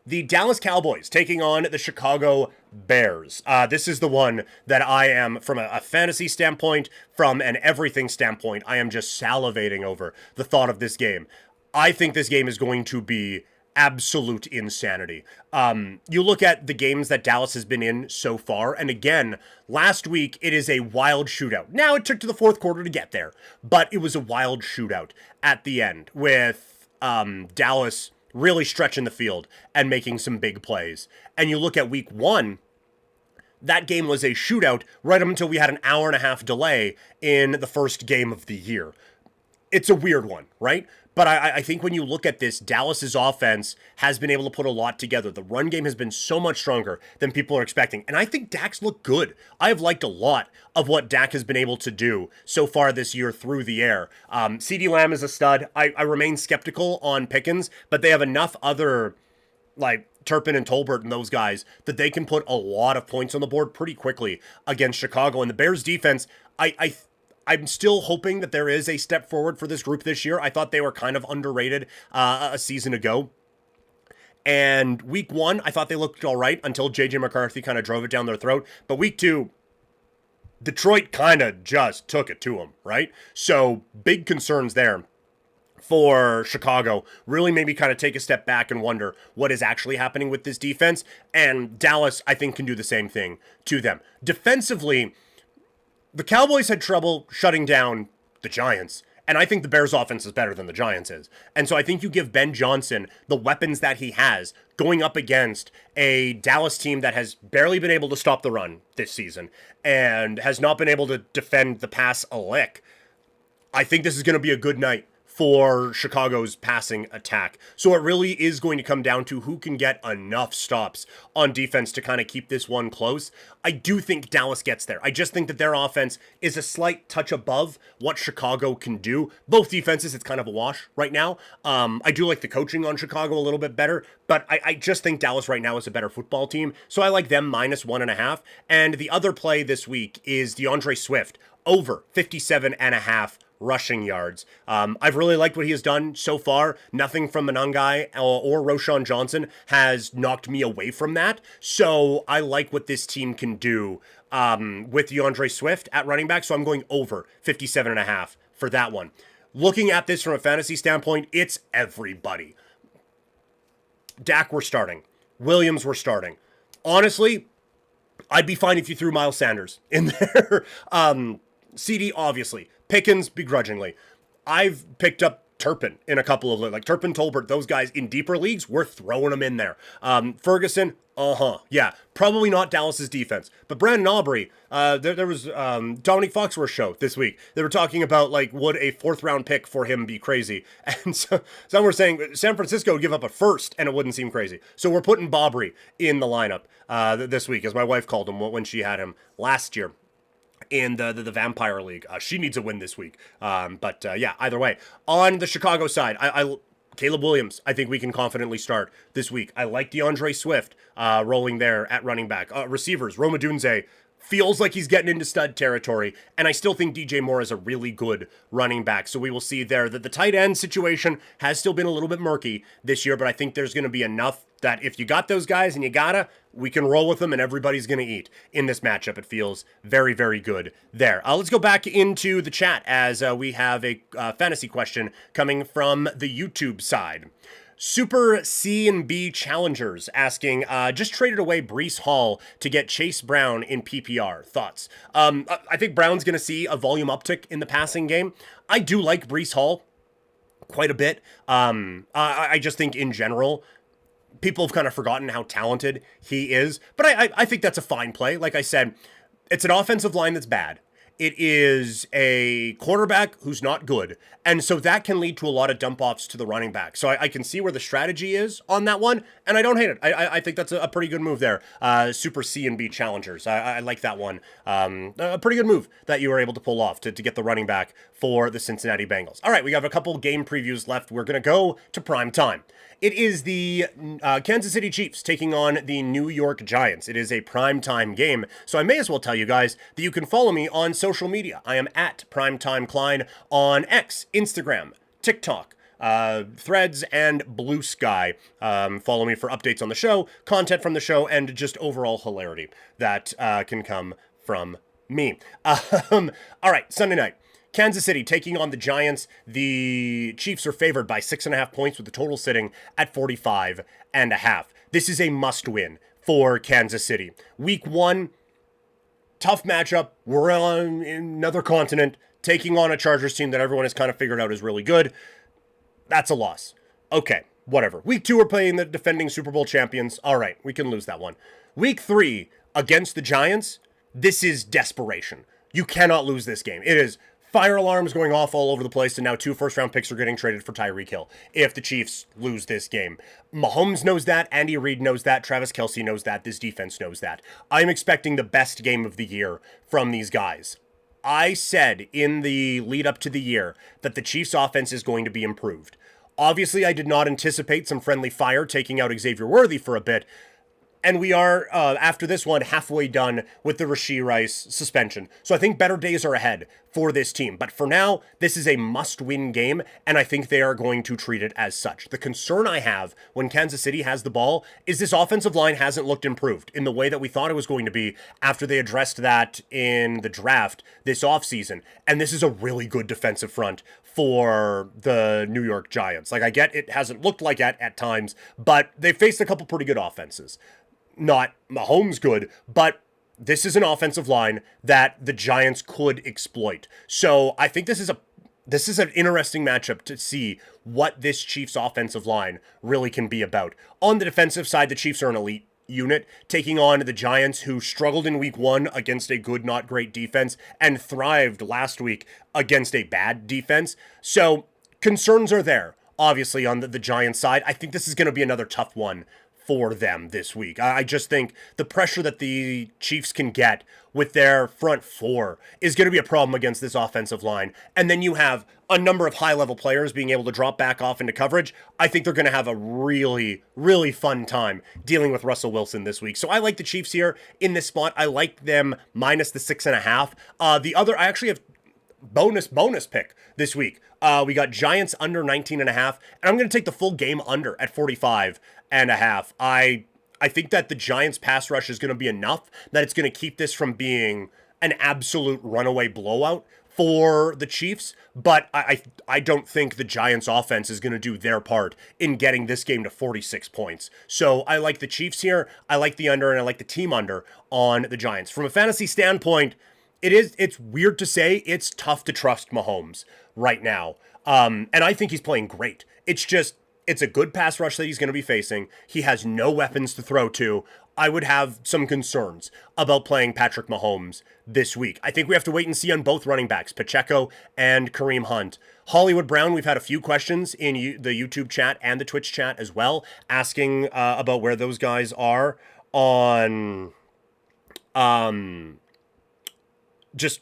The Dallas Cowboys taking on the Chicago Bears. This is the one that I am, from a fantasy standpoint, from an everything standpoint, I am just salivating over the thought of this game. I think this game is going to be absolute insanity. You look at the games that Dallas has been in so far, and again, last week, it is a wild shootout. Now, it took to the fourth quarter to get there, but it was a wild shootout at the end with Dallas really stretching the field and making some big plays. And you look at week one, that game was a shootout right up until we had an hour and a half delay in the first game of the year. It's a weird one, right? But I think when you look at this, Dallas's offense has been able to put a lot together. The run game has been so much stronger than people are expecting. And I think Dak's looked good. I have liked a lot of what Dak has been able to do so far this year through the air. CeeDee Lamb is a stud. I remain skeptical on Pickens, but they have enough other like Turpin and Tolbert and those guys, that they can put a lot of points on the board pretty quickly against Chicago. And the Bears defense, I'm still hoping that there is a step forward for this group this year. I thought they were kind of underrated a season ago. And week 1, I thought they looked all right until J.J. McCarthy kind of drove it down their throat. But week 2, Detroit kind of just took it to them, right? So big concerns there for Chicago. Really made me kind of take a step back and wonder what is actually happening with this defense. And Dallas, I think, can do the same thing to them. Defensively, the Cowboys had trouble shutting down the Giants. And I think the Bears' offense is better than the Giants' is. And so I think you give Ben Johnson the weapons that he has going up against a Dallas team that has barely been able to stop the run this season and has not been able to defend the pass a lick. I think this is going to be a good night for Chicago's passing attack. So it really is going to come down to who can get enough stops on defense to kind of keep this one close. I do think Dallas gets there. I just think that their offense is a slight touch above what Chicago can do. Both defenses, it's kind of a wash right now. I do like the coaching on Chicago a little bit better, but I just think Dallas right now is a better football team. So I like them -1.5. And the other play this week is DeAndre Swift over 57.5 rushing yards. I've really liked what he has done so far. Nothing from Monangai or Roschon Johnson has knocked me away from that. So I like what this team can do with DeAndre Swift at running back. So I'm going over 57.5 for that one. Looking at this from a fantasy standpoint, it's everybody. Dak, we're starting. Williams, we're starting. Honestly, I'd be fine if you threw Miles Sanders in there. CD, obviously. Pickens, begrudgingly. I've picked up Turpin in a couple of, like Turpin, Tolbert, those guys in deeper leagues, we're throwing them in there. Ferguson, yeah, probably not Dallas's defense. But Brandon Aubrey, there was Dominique Foxworth's show this week. They were talking about, like, would a 4th-round pick for him be crazy? And so some were saying San Francisco would give up a first and it wouldn't seem crazy. So we're putting Bobry in the lineup this week, as my wife called him when she had him last year in the Vampire League. She needs a win this week. But yeah, either way. On the Chicago side, Caleb Williams, I think we can confidently start this week. I like DeAndre Swift rolling there at running back. Receivers, Roma Dunze feels like he's getting into stud territory, and I still think DJ Moore is a really good running back. So we will see there that the tight end situation has still been a little bit murky this year, but I think there's going to be enough that if you got those guys and we can roll with them and everybody's going to eat in this matchup. It feels very, very good there. Let's go back into the chat as we have a fantasy question coming from the YouTube side. Super C&B Challengers asking, just traded away Breece Hall to get Chase Brown in PPR. Thoughts? I think Brown's going to see a volume uptick in the passing game. I do like Breece Hall quite a bit. I just think in general, people have kind of forgotten how talented he is. But I think that's a fine play. Like I said, it's an offensive line that's bad. It is a quarterback who's not good. And so that can lead to a lot of dump-offs to the running back. So I can see where the strategy is on that one, and I don't hate it. I think that's a pretty good move there. Super C&B Challengers. I like that one. A pretty good move that you were able to pull off to get the running back for the Cincinnati Bengals. All right, we have a couple game previews left. We're going to go to prime time. It is the Kansas City Chiefs taking on the New York Giants. It is a primetime game, so I may as well tell you guys that you can follow me on social media. I am at PrimetimeKlein on X, Instagram, TikTok, Threads, and Blue Sky. Follow me for updates on the show, content from the show, and just overall hilarity that can come from me. All right, Sunday night. Kansas City taking on the Giants. The Chiefs are favored by 6.5 points with the total sitting at 45.5. This is a must win for Kansas City. Week 1, tough matchup. We're on another continent taking on a Chargers team that everyone has kind of figured out is really good. That's a loss. Okay, whatever. Week 2, we're playing the defending Super Bowl champions. All right, we can lose that one. Week 3 against the Giants, this is desperation. You cannot lose this game. It is fire alarms going off all over the place, and now 2 first-round picks are getting traded for Tyreek Hill if the Chiefs lose this game. Mahomes knows that. Andy Reid knows that. Travis Kelce knows that. This defense knows that. I'm expecting the best game of the year from these guys. I said in the lead up to the year that the Chiefs' offense is going to be improved. Obviously, I did not anticipate some friendly fire taking out Xavier Worthy for a bit. And we are, after this one, halfway done with the Rashee Rice suspension. So I think better days are ahead for this team. But for now, this is a must-win game, and I think they are going to treat it as such. The concern I have when Kansas City has the ball is this offensive line hasn't looked improved in the way that we thought it was going to be after they addressed that in the draft this offseason. And this is a really good defensive front for the New York Giants. Like, I get it hasn't looked like it at times, but they faced a couple pretty good offenses. Not Mahomes good, but this is an offensive line that the Giants could exploit. So I think this is an interesting matchup to see what this Chiefs offensive line really can be about. On the defensive side, the Chiefs are an elite unit, taking on the Giants, who struggled in week 1 against a good, not great defense and thrived last week against a bad defense. So concerns are there, obviously, on the Giants side. I think this is going to be another tough one for them this week. I just think the pressure that the Chiefs can get with their front four is going to be a problem against this offensive line. And then you have a number of high-level players being able to drop back off into coverage. I think they're going to have a really, really fun time dealing with Russell Wilson this week. So I like the Chiefs here in this spot. I like them minus the 6.5. The other, I actually have bonus pick this week. We got Giants under 19.5, and I'm going to take the full game under at 45.5. I think that the Giants pass rush is going to be enough that it's going to keep this from being an absolute runaway blowout for the Chiefs, but I don't think the Giants offense is going to do their part in getting this game to 46 points. So I like the Chiefs here, I like the under, and I like the team under on the Giants. From a fantasy standpoint, it's weird to say, it's tough to trust Mahomes right now. And I think he's playing great. It's a good pass rush that he's going to be facing. He has no weapons to throw to. I would have some concerns about playing Patrick Mahomes this week. I think we have to wait and see on both running backs, Pacheco and Kareem Hunt. Hollywood Brown, we've had a few questions in the YouTube chat and the Twitch chat as well, asking about where those guys are on just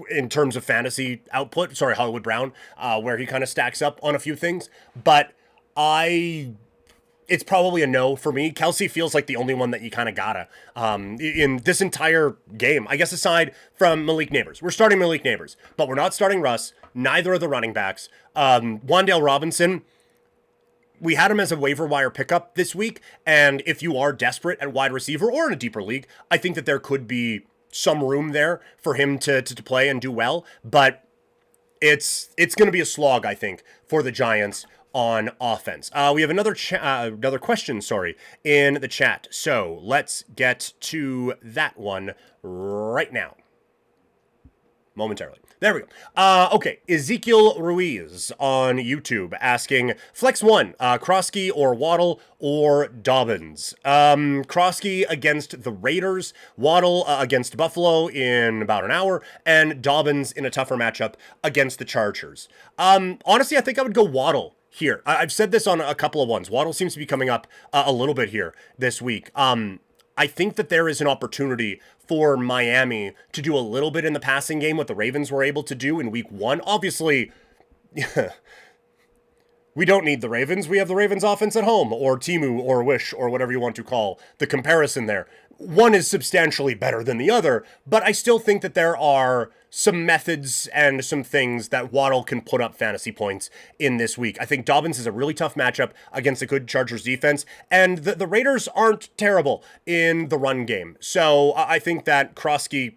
in terms of fantasy output. Sorry, Hollywood Brown, where he kind of stacks up on a few things. But it's probably a no for me. Kelsey feels like the only one that you kind of gotta in this entire game. I guess aside from Malik Neighbors. We're starting Malik Neighbors, but we're not starting Russ. Neither of the running backs. Wan'Dale Robinson, we had him as a waiver wire pickup this week, and if you are desperate at wide receiver or in a deeper league, I think that there could be some room there for him to play and do well, but it's going to be a slog, I think, for the Giants on offense. We have another question, in the chat. So let's get to that one right now. Momentarily. There we go. Okay, Ezekiel Ruiz on YouTube asking, Flex 1, Kroski or Waddle or Dobbins? Kroski against the Raiders, Waddle against Buffalo in about an hour, and Dobbins in a tougher matchup against the Chargers. Honestly, I think I would go Waddle here. I've said this on a couple of ones. Waddle seems to be coming up a little bit here this week. I think that there is an opportunity for Miami to do a little bit in the passing game, what the Ravens were able to do in week 1. Obviously, we don't need the Ravens. We have the Ravens offense at home, or Timu, or Wish, or whatever you want to call the comparison there. One is substantially better than the other, but I still think that there are some methods and some things that Waddle can put up fantasy points in this week. I think Dobbins is a really tough matchup against a good Chargers defense, and the Raiders aren't terrible in the run game. So I think that Kroski,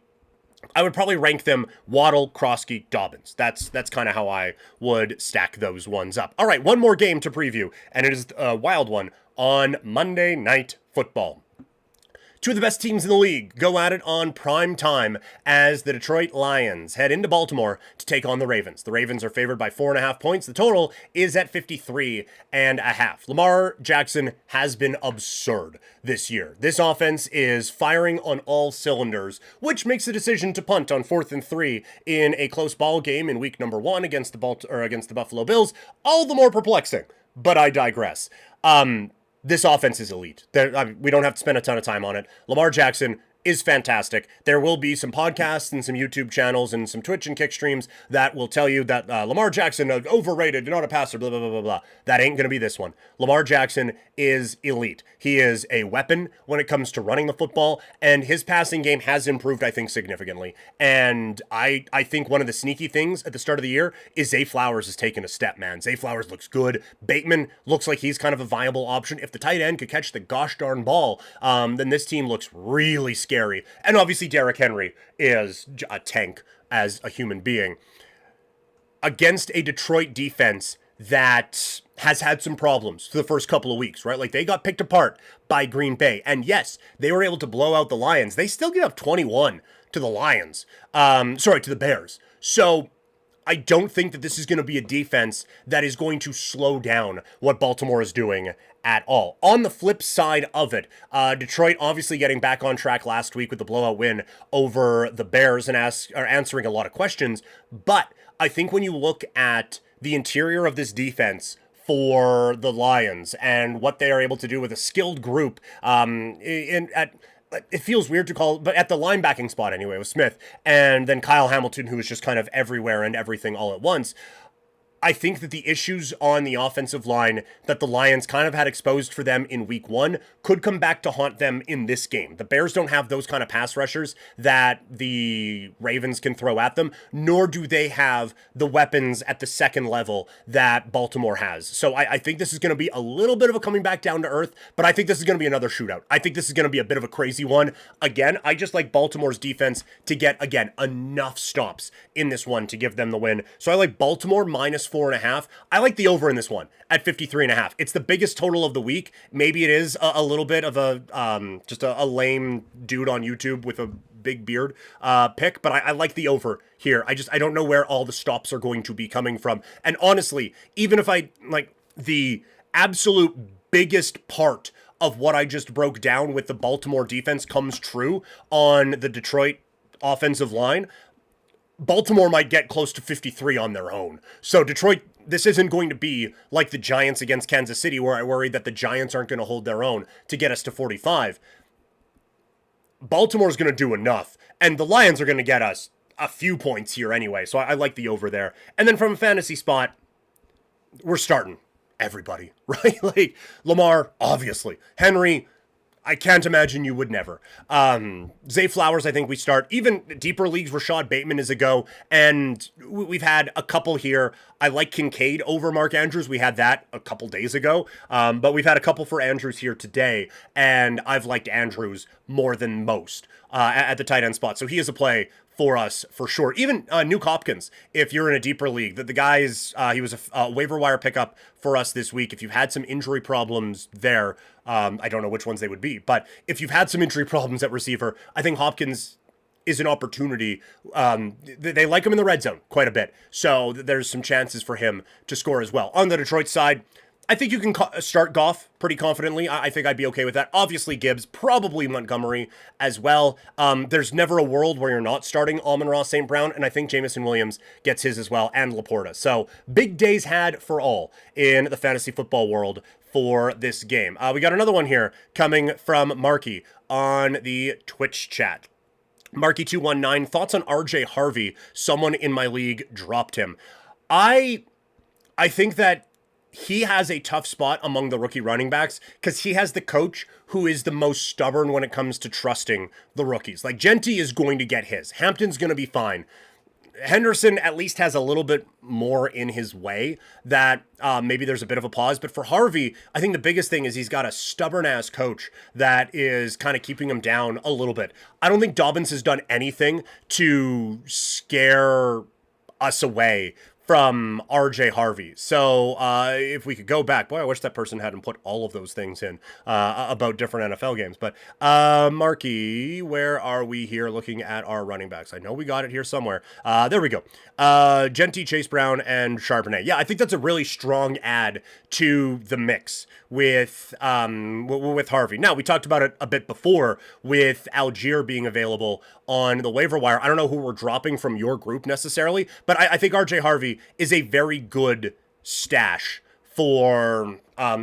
I would probably rank them Waddle, Kroski, Dobbins. That's kind of how I would stack those ones up. All right, one more game to preview, and it is a wild one on Monday Night Football. Two of the best teams in the league go at it on prime time as the Detroit Lions head into Baltimore to take on the Ravens. The Ravens are favored by 4.5 points. The total is at 53.5. Lamar Jackson has been absurd this year. This offense is firing on all cylinders, which makes the decision to punt on 4th and 3 in a close ball game in week number 1 against the Buffalo Bills all the more perplexing. But I digress. This offense is elite. We don't have to spend a ton of time on it. Lamar Jackson is fantastic. There will be some podcasts and some YouTube channels and some Twitch and Kick streams that will tell you that Lamar Jackson overrated, not a passer, blah, blah, blah, blah, blah. That ain't going to be this one. Lamar Jackson is elite. He is a weapon when it comes to running the football, and his passing game has improved, I think, significantly. And I think one of the sneaky things at the start of the year is Zay Flowers has taken a step, man. Zay Flowers looks good. Bateman looks like he's kind of a viable option. If the tight end could catch the gosh darn ball, then this team looks really scary. And obviously Derrick Henry is a tank as a human being against a Detroit defense that has had some problems for the first couple of weeks, right? Like, they got picked apart by Green Bay. And yes, they were able to blow out the Lions. They still give up 21 to the Lions. To the Bears. So I don't think that this is going to be a defense that is going to slow down what Baltimore is doing at all. On the flip side of it, Detroit obviously getting back on track last week with the blowout win over the Bears and answering a lot of questions. But I think when you look at the interior of this defense for the Lions and what they are able to do with a skilled group, it feels weird to call, but at the linebacking spot anyway, with Smith, and then Kyle Hamilton, who is just kind of everywhere and everything all at once. I think that the issues on the offensive line that the Lions kind of had exposed for them in week one could come back to haunt them in this game. The Bears don't have those kind of pass rushers that the Ravens can throw at them, nor do they have the weapons at the second level that Baltimore has. So I think this is going to be a little bit of a coming back down to earth, but I think this is going to be another shootout. I think this is going to be a bit of a crazy one. Again, I just like Baltimore's defense to get, again, enough stops in this one to give them the win. So I like Baltimore minus 4.5. I like the over in this one at 53.5. It's the biggest total of the week. Maybe it is a little bit of a lame dude on YouTube with a big beard pick, but I like the over here. I don't know where all the stops are going to be coming from. And honestly, even if the absolute biggest part of what I just broke down with the Baltimore defense comes true on the Detroit offensive line, Baltimore might get close to 53 on their own. So Detroit, this isn't going to be like the Giants against Kansas City, where I worry that the Giants aren't going to hold their own to get us to 45. Baltimore's going to do enough, and the Lions are going to get us a few points here anyway. So I like the over there. And then from a fantasy spot, we're starting everybody, right? Like Lamar, obviously. Henry, I can't imagine you would never. Zay Flowers, I think we start. Even deeper leagues, Rashad Bateman is a go. And we've had a couple here. I like Kincaid over Mark Andrews. We had that a couple days ago. But we've had a couple for Andrews here today. And I've liked Andrews more than most at the tight end spot. So he is a play for us for sure. Even Nuke Hopkins, if you're in a deeper league, the guy's he was a waiver wire pickup for us this week. If you've had some injury problems there, I don't know which ones they would be, but if you've had some injury problems at receiver, I think Hopkins is an opportunity. They like him in the red zone quite a bit, so there's some chances for him to score as well. On the Detroit side, I think you can start Goff pretty confidently. I think I'd be okay with that. Obviously Gibbs, probably Montgomery as well. There's never a world where you're not starting Amon-Ra St. Brown, and I think Jamison Williams gets his as well, and Laporta. So big days had for all in the fantasy football world for this game. We got another one here coming from Marky on the Twitch chat. Marky219, thoughts on RJ Harvey? Someone in my league dropped him. I think that he has a tough spot among the rookie running backs because he has the coach who is the most stubborn when it comes to trusting the rookies. Like, Genty is going to get his. Hampton's going to be fine. Henderson at least has a little bit more in his way that maybe there's a bit of a pause. But for Harvey, I think the biggest thing is he's got a stubborn-ass coach that is kind of keeping him down a little bit. I don't think Dobbins has done anything to scare us away from RJ Harvey. So if we could go back, boy, I wish that person hadn't put all of those things in about different NFL games. But Marky, where are we here looking at our running backs? I know we got it here somewhere. There we go. Genty, Chase Brown, and Charbonnet. Yeah, I think that's a really strong add to the mix with Harvey. Now, we talked about it a bit before with Algier being available on the waiver wire. I don't know who we're dropping from your group necessarily, but I think RJ Harvey is a very good stash for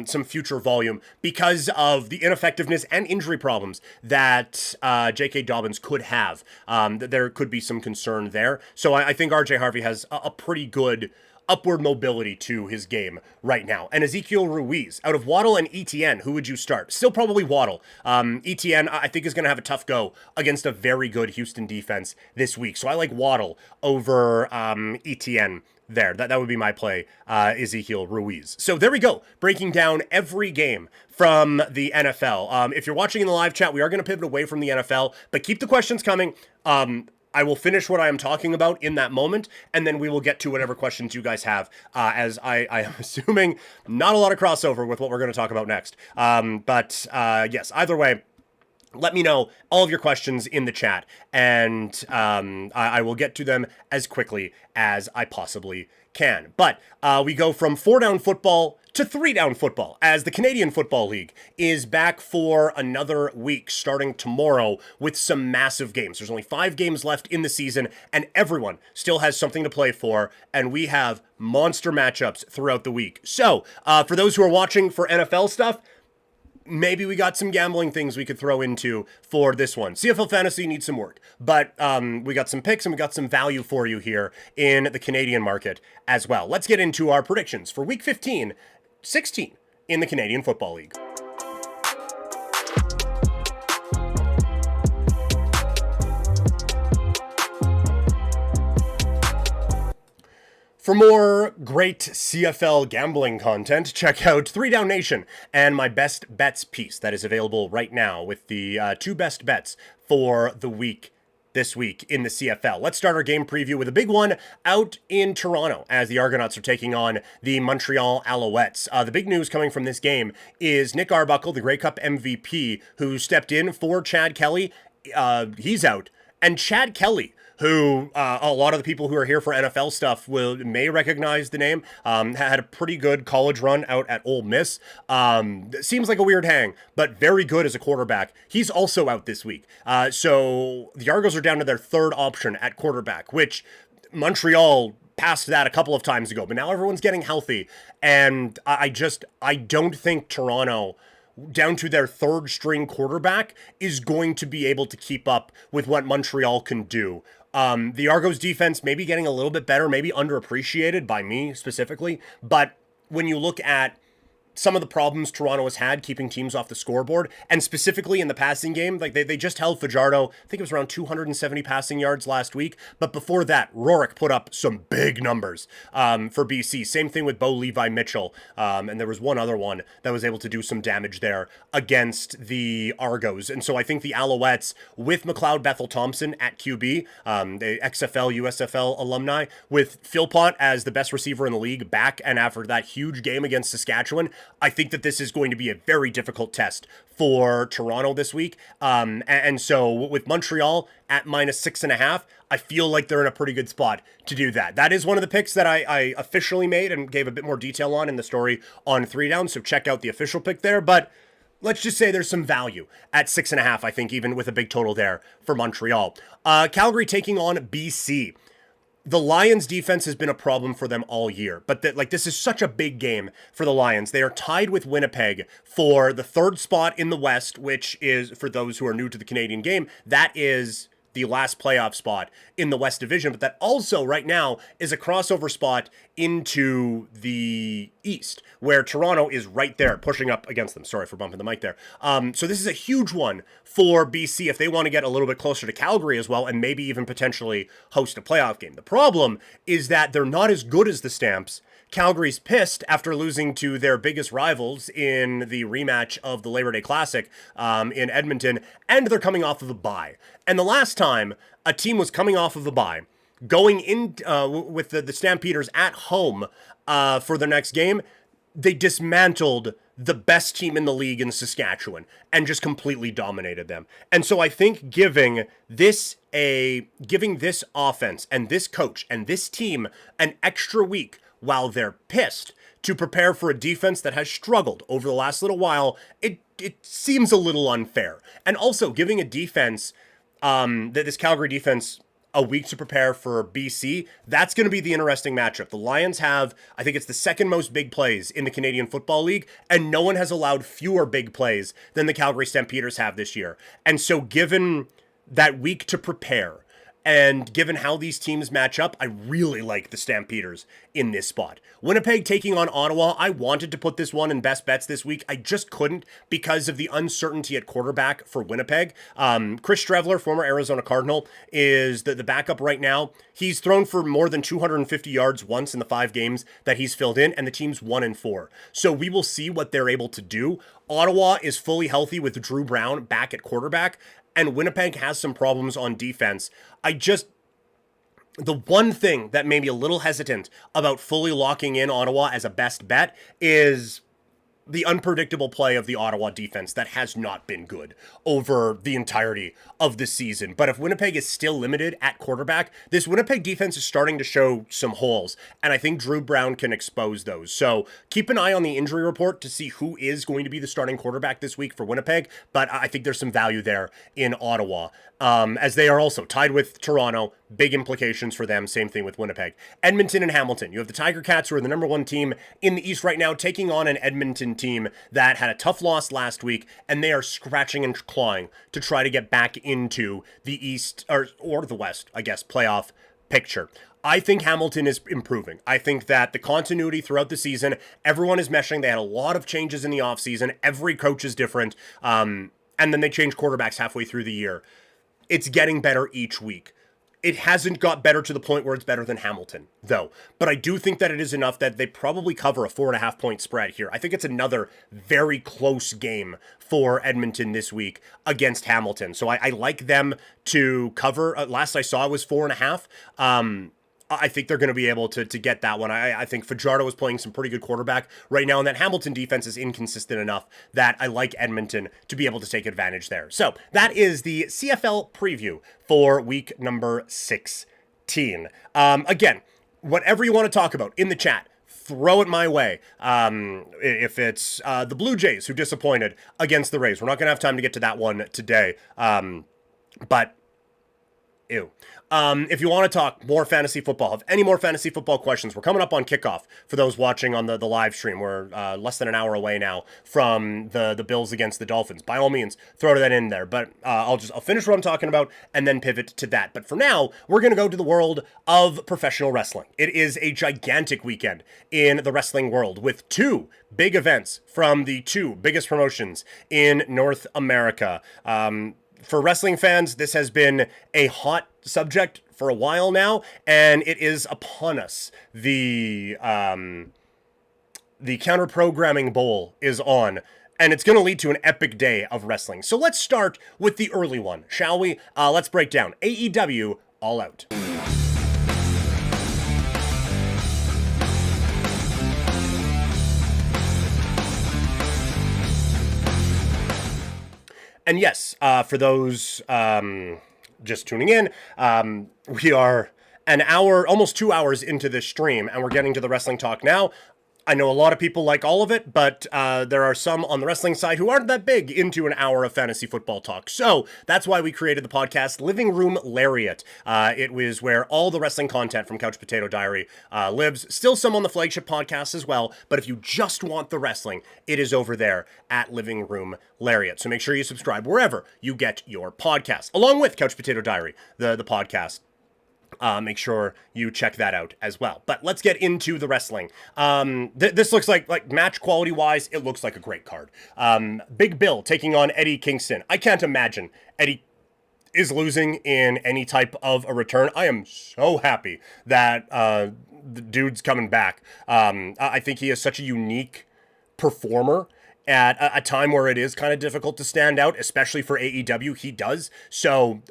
some future volume because of the ineffectiveness and injury problems that J.K. Dobbins could have. There could be some concern there. So I think R.J. Harvey has a pretty good upward mobility to his game right now. And Ezekiel Ruiz, out of Waddle and ETN, who would you start? Still probably Waddle. ETN, I think, is going to have a tough go against a very good Houston defense this week. So I like Waddle over ETN there. That would be my play, Ezekiel Ruiz. So there we go, breaking down every game from the NFL. If you're watching in the live chat, we are going to pivot away from the NFL, but keep the questions coming. I will finish what I am talking about in that moment, and then we will get to whatever questions you guys have, as I am assuming not a lot of crossover with what we're going to talk about next. But yes, either way, let me know all of your questions in the chat, and I will get to them as quickly as I possibly can. But we go from 4-down football to 3-down football, as the Canadian Football League is back for another week starting tomorrow with some massive games. There's only 5 games left in the season, and everyone still has something to play for, and we have monster matchups throughout the week. So for those who are watching for NFL stuff, maybe we got some gambling things we could throw into for this one. CFL Fantasy needs some work, but we got some picks and we got some value for you here in the Canadian market as well. Let's get into our predictions for Week 15, 16 in the Canadian Football League. For more great CFL gambling content, check out 3Down Nation and my best bets piece that is available right now with the 2 best bets for the week this week in the CFL. Let's start our game preview with a big one out in Toronto as the Argonauts are taking on the Montreal Alouettes. The big news coming from this game is Nick Arbuckle, the Grey Cup MVP, who stepped in for Chad Kelly. He's out. And Chad Kelly, who a lot of the people who are here for NFL stuff may recognize the name, had a pretty good college run out at Ole Miss. Seems like a weird hang, but very good as a quarterback. He's also out this week. So the Argos are down to their 3rd option at quarterback, which Montreal passed that a couple of times ago, but now everyone's getting healthy. And I don't think Toronto, down to their 3rd string quarterback, is going to be able to keep up with what Montreal can do. The Argos defense maybe getting a little bit better, maybe underappreciated by me specifically, but when you look at some of the problems Toronto has had keeping teams off the scoreboard, and specifically in the passing game, like they just held Fajardo, I think it was around 270 passing yards last week, but before that, Rourke put up some big numbers for BC. Same thing with Bo Levi Mitchell, and there was one other one that was able to do some damage there against the Argos. And so I think the Alouettes, with McLeod Bethel Thompson at QB, the XFL, USFL alumni, with Philpott as the best receiver in the league back, and after that huge game against Saskatchewan, I think that this is going to be a very difficult test for Toronto this week. And so with Montreal at -6.5, I feel like they're in a pretty good spot to do that. That is one of the picks that I officially made and gave a bit more detail on in the story on 3Down. So check out the official pick there. But let's just say there's some value at 6.5, I think, even with a big total there for Montreal. Calgary taking on BC. The Lions defense has been a problem for them all year, but this is such a big game for the Lions. They are tied with Winnipeg for the 3rd spot in the West, which is, for those who are new to the Canadian game, that is the last playoff spot in the West Division, but that also right now is a crossover spot into the East, where Toronto is right there pushing up against them. Sorry for bumping the mic there. So this is a huge one for BC if they want to get a little bit closer to Calgary as well, and maybe even potentially host a playoff game. The problem is that they're not as good as the Stamps. Calgary's pissed after losing to their biggest rivals in the rematch of the Labor Day Classic in Edmonton, and they're coming off of a bye. And the last time a team was coming off of a bye, going in with the Stampeders at home for their next game, they dismantled the best team in the league in Saskatchewan and just completely dominated them. And so I think giving this offense and this coach and this team an extra week while they're pissed to prepare for a defense that has struggled over the last little while, it seems a little unfair. And also giving a defense, that this Calgary defense a week to prepare for BC. That's going to be the interesting matchup. The Lions have, I think it's the second most big plays in the Canadian Football League, and no one has allowed fewer big plays than the Calgary Stampeders have this year. And so given that week to prepare, and given how these teams match up, I really like the Stampeders in this spot. Winnipeg taking on Ottawa. I wanted to put this one in best bets this week. I just couldn't because of the uncertainty at quarterback for Winnipeg. Chris Streveler, former Arizona Cardinal, is the backup right now. He's thrown for more than 250 yards once in the 5 games that he's filled in, and the team's 1-4. So we will see what they're able to do. Ottawa is fully healthy with Drew Brown back at quarterback, and Winnipeg has some problems on defense. The one thing that made me a little hesitant about fully locking in Ottawa as a best bet is the unpredictable play of the Ottawa defense that has not been good over the entirety of the season. But if Winnipeg is still limited at quarterback, this Winnipeg defense is starting to show some holes, and I think Drew Brown can expose those. So keep an eye on the injury report to see who is going to be the starting quarterback this week for Winnipeg, but I think there's some value there in Ottawa, as they are also tied with Toronto. Big implications for them. Same thing with Winnipeg. Edmonton and Hamilton. You have the Tiger Cats, who are the number 1 team in the East right now, taking on an Edmonton team that had a tough loss last week, and they are scratching and clawing to try to get back into the East, or the West, I guess, playoff picture. I think Hamilton is improving. I think that the continuity throughout the season, everyone is meshing. They had a lot of changes in the offseason. Every coach is different. And then they changed quarterbacks halfway through the year. It's getting better each week. It hasn't got better to the point where it's better than Hamilton, though. But I do think that it is enough that they probably cover a 4.5 point spread here. I think it's another very close game for Edmonton this week against Hamilton. So I like them to cover. Last I saw it was 4.5. I think they're going to be able to get that one. I think Fajardo is playing some pretty good quarterback right now, and that Hamilton defense is inconsistent enough that I like Edmonton to be able to take advantage there. So that is the CFL preview for week number 16. Again, whatever you want to talk about in the chat, throw it my way. If it's the Blue Jays who disappointed against the Rays, we're not going to have time to get to that one today. But ew. If you want to talk more fantasy football, have any more fantasy football questions, we're coming up on kickoff for those watching on the live stream. We're less than an hour away now from the Bills against the Dolphins. By all means, throw that in there. But I'll finish what I'm talking about and then pivot to that. But for now, we're going to go to the world of professional wrestling. It is a gigantic weekend in the wrestling world with 2 big events from the 2 biggest promotions in North America. For wrestling fans, this has been a hot subject for a while now, and it is upon us. The Counter-Programming Bowl is on, and it's going to lead to an epic day of wrestling. So let's start with the early one, shall we? Let's break down AEW All Out. And yes, for those just tuning in, we are an hour, almost 2 hours into this stream, and we're getting to the wrestling talk now. I know a lot of people like all of it, but there are some on the wrestling side who aren't that big into an hour of fantasy football talk. So that's why we created the podcast Living Room Lariat. It was where all the wrestling content from Couch Potato Diary lives. Still some on the flagship podcast as well, but if you just want the wrestling, it is over there at Living Room Lariat. So make sure you subscribe wherever you get your podcast, along with Couch Potato Diary, the podcast. Make sure you check that out as well. But let's get into the wrestling. This looks like match quality wise, it looks like a great card. Big Bill taking on Eddie Kingston. I can't imagine Eddie is losing in any type of a return. I am so happy that the dude's coming back. I think he is such a unique performer at a time where it is kind of difficult to stand out, especially for AEW. He does. So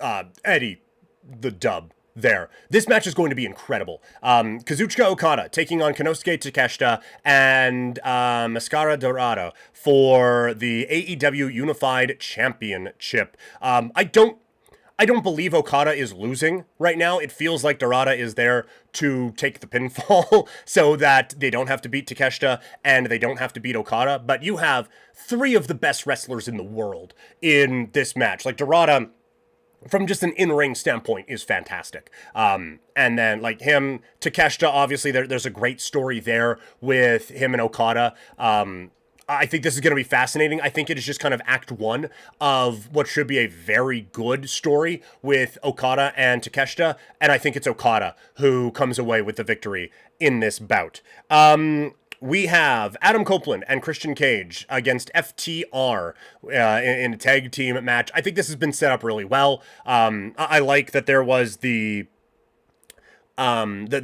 Eddie, the dub there. This match is going to be incredible. Kazuchika Okada taking on Konosuke Takeshita and Mascara Dorada for the AEW Unified Championship. I don't believe Okada is losing right now. It feels like Dorada is there to take the pinfall so that they don't have to beat Takeshita and they don't have to beat Okada. But you have 3 of the best wrestlers in the world in this match. Like Dorada from just an in-ring standpoint is fantastic. And then like him, Takeshita, obviously there's a great story there with him and Okada. I think this is going to be fascinating. I think it is just kind of act one of what should be a very good story with Okada and Takeshita. And I think it's Okada who comes away with the victory in this bout. We have Adam Copeland and Christian Cage against FTR in a tag team match. I think this has been set up really well. I like that there was the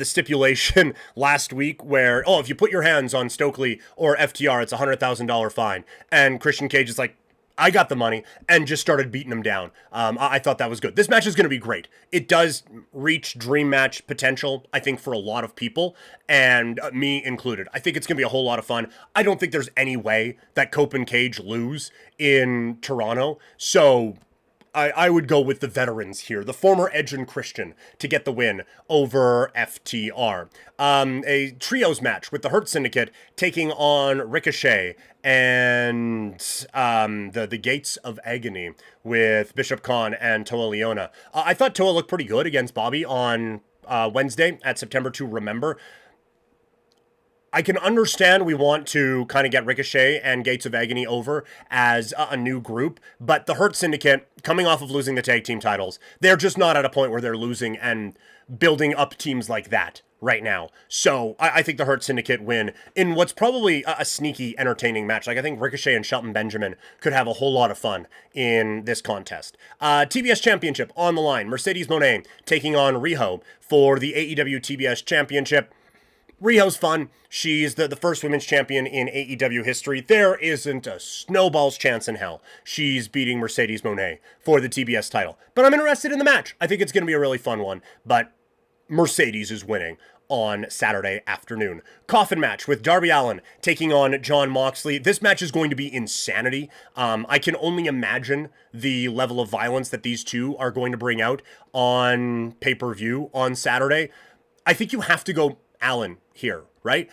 stipulation last week where, if you put your hands on Stokely or FTR, it's a $100,000 fine. And Christian Cage is like, I got the money, and just started beating him down. I thought that was good. This match is going to be great. It does reach dream match potential, I think, for a lot of people, and me included. I think it's going to be a whole lot of fun. I don't think there's any way that Cope and Cage lose in Toronto, so I would go with the veterans here, the former Edge and Christian, to get the win over FTR. A trios match with the Hurt Syndicate taking on Ricochet and the Gates of Agony with Bishop Khan and Toa Leona. I thought Toa looked pretty good against Bobby on Wednesday at September to Remember. I can understand we want to kind of get Ricochet and Gates of Agony over as a new group, but the Hurt Syndicate, coming off of losing the tag team titles, they're just not at a point where they're losing and building up teams like that right now. So I think the Hurt Syndicate win in what's probably a sneaky, entertaining match. Like, I think Ricochet and Shelton Benjamin could have a whole lot of fun in this contest. TBS Championship on the line. Mercedes Moné taking on Riho for the AEW TBS Championship. Riho's fun. She's the first women's champion in AEW history. There isn't a snowball's chance in hell she's beating Mercedes Moné for the TBS title. But I'm interested in the match. I think it's going to be a really fun one. But Mercedes is winning on Saturday afternoon. Coffin match with Darby Allin taking on Jon Moxley. This match is going to be insanity. I can only imagine the level of violence that these two are going to bring out on pay-per-view on Saturday. I think you have to go Allin here, right?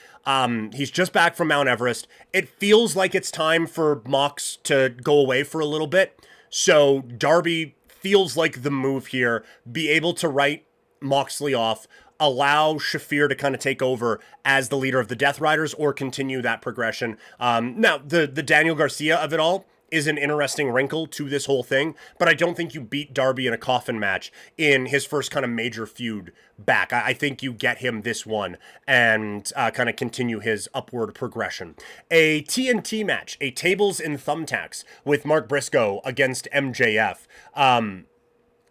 He's just back from Mount Everest. It feels like it's time for Mox to go away for a little bit. So Darby feels like the move here. Be able to write Moxley off, allow Shafir to kind of take over as the leader of the Death Riders or continue that progression. Now, the Daniel Garcia of it all is an interesting wrinkle to this whole thing, but I don't think you beat Darby in a coffin match in his first kind of major feud back. I think you get him this one and kind of continue his upward progression. A TNT match, a tables and thumbtacks with Mark Briscoe against MJF.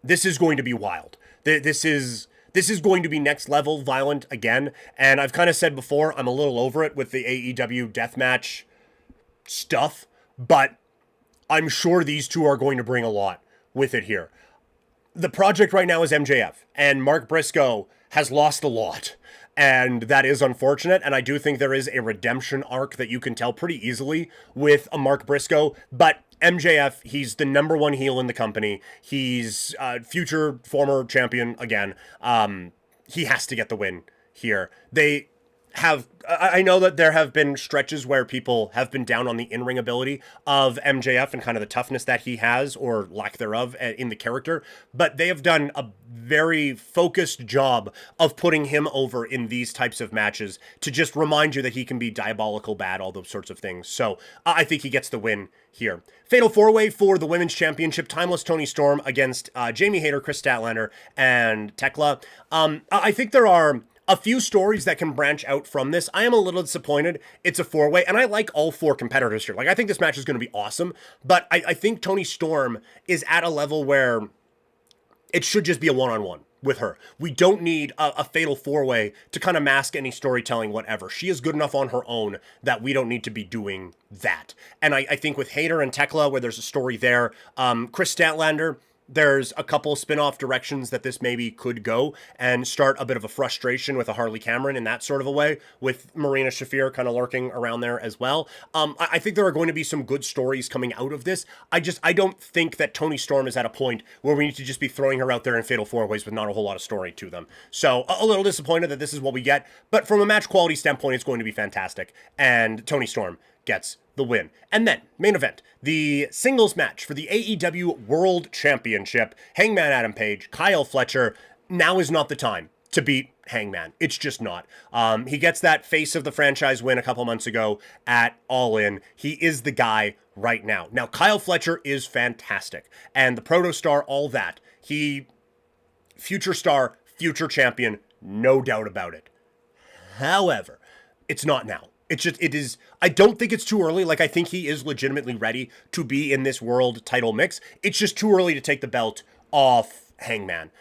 This is going to be wild. This is going to be next level violent again, and I've kind of said before, I'm a little over it with the AEW deathmatch stuff, but I'm sure these two are going to bring a lot with it here. The project right now is MJF, and Mark Briscoe has lost a lot, and that is unfortunate, and I do think there is a redemption arc that you can tell pretty easily with a Mark Briscoe, but MJF, he's the number one heel in the company. He's future former champion again. He has to get the win here. I know that there have been stretches where people have been down on the in-ring ability of MJF and kind of the toughness that he has, or lack thereof, in the character, but they have done a very focused job of putting him over in these types of matches to just remind you that he can be diabolical bad, all those sorts of things. So I think he gets the win here. Fatal 4-way for the Women's Championship. Timeless Toni Storm against Jamie Hayter, Chris Statlander, and Tekla. I think there are a few stories that can branch out from this. I am a little disappointed it's a 4-way, and I like all four competitors here. Like, I think this match is going to be awesome, but I think Toni Storm is at a level where it should just be a one-on-one with her. We don't need a fatal 4-way to kind of mask any storytelling, whatever. She is good enough on her own that we don't need to be doing that. And I think with Hayter and Tekla, where there's a story there, Chris Statlander, there's a couple spin-off directions that this maybe could go and start a bit of a frustration with a Harley Cameron in that sort of a way, with Marina Shafir kind of lurking around there as well. I think there are going to be some good stories coming out of this. I don't think that Toni Storm is at a point where we need to just be throwing her out there in fatal 4-ways with not a whole lot of story to them. So a little disappointed that this is what we get, but from a match quality standpoint, it's going to be fantastic, and Toni Storm gets the win. And then, main event, the singles match for the AEW World Championship. Hangman Adam Page, Kyle Fletcher. Now is not the time to beat Hangman. It's just not. He gets that face of the franchise win a couple months ago at All In. He is the guy right now. Now, Kyle Fletcher is fantastic. And the Proto Star, all that. He, future star, future champion, no doubt about it. However, it's not now. It is, I don't think it's too early. Like, I think he is legitimately ready to be in this world title mix. It's just too early to take the belt off Hangman.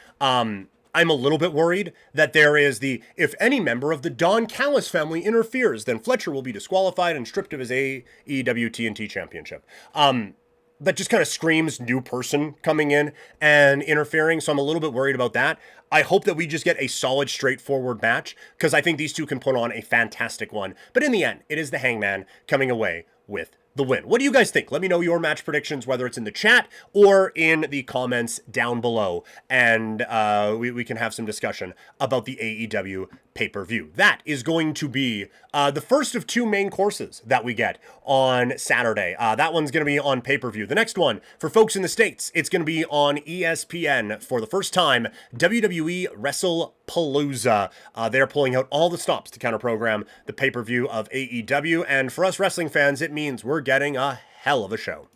I'm a little bit worried that there is if any member of the Don Callis family interferes, then Fletcher will be disqualified and stripped of his AEW TNT championship. That just kind of screams new person coming in and interfering, so I'm a little bit worried about that. I hope that we just get a solid, straightforward match, because I think these two can put on a fantastic one. But in the end, it is the Hangman coming away with the win. What do you guys think? Let me know your match predictions, whether it's in the chat or in the comments down below, and we can have some discussion about the AEW pay-per-view. That is going to be the first of two main courses that we get on Saturday. That one's going to be on pay-per-view. The next one, for folks in the States, it's going to be on ESPN for the first time, WWE Wrestlepalooza. They're pulling out all the stops to counter-program the pay-per-view of AEW, and for us wrestling fans, it means we're getting a hell of a show.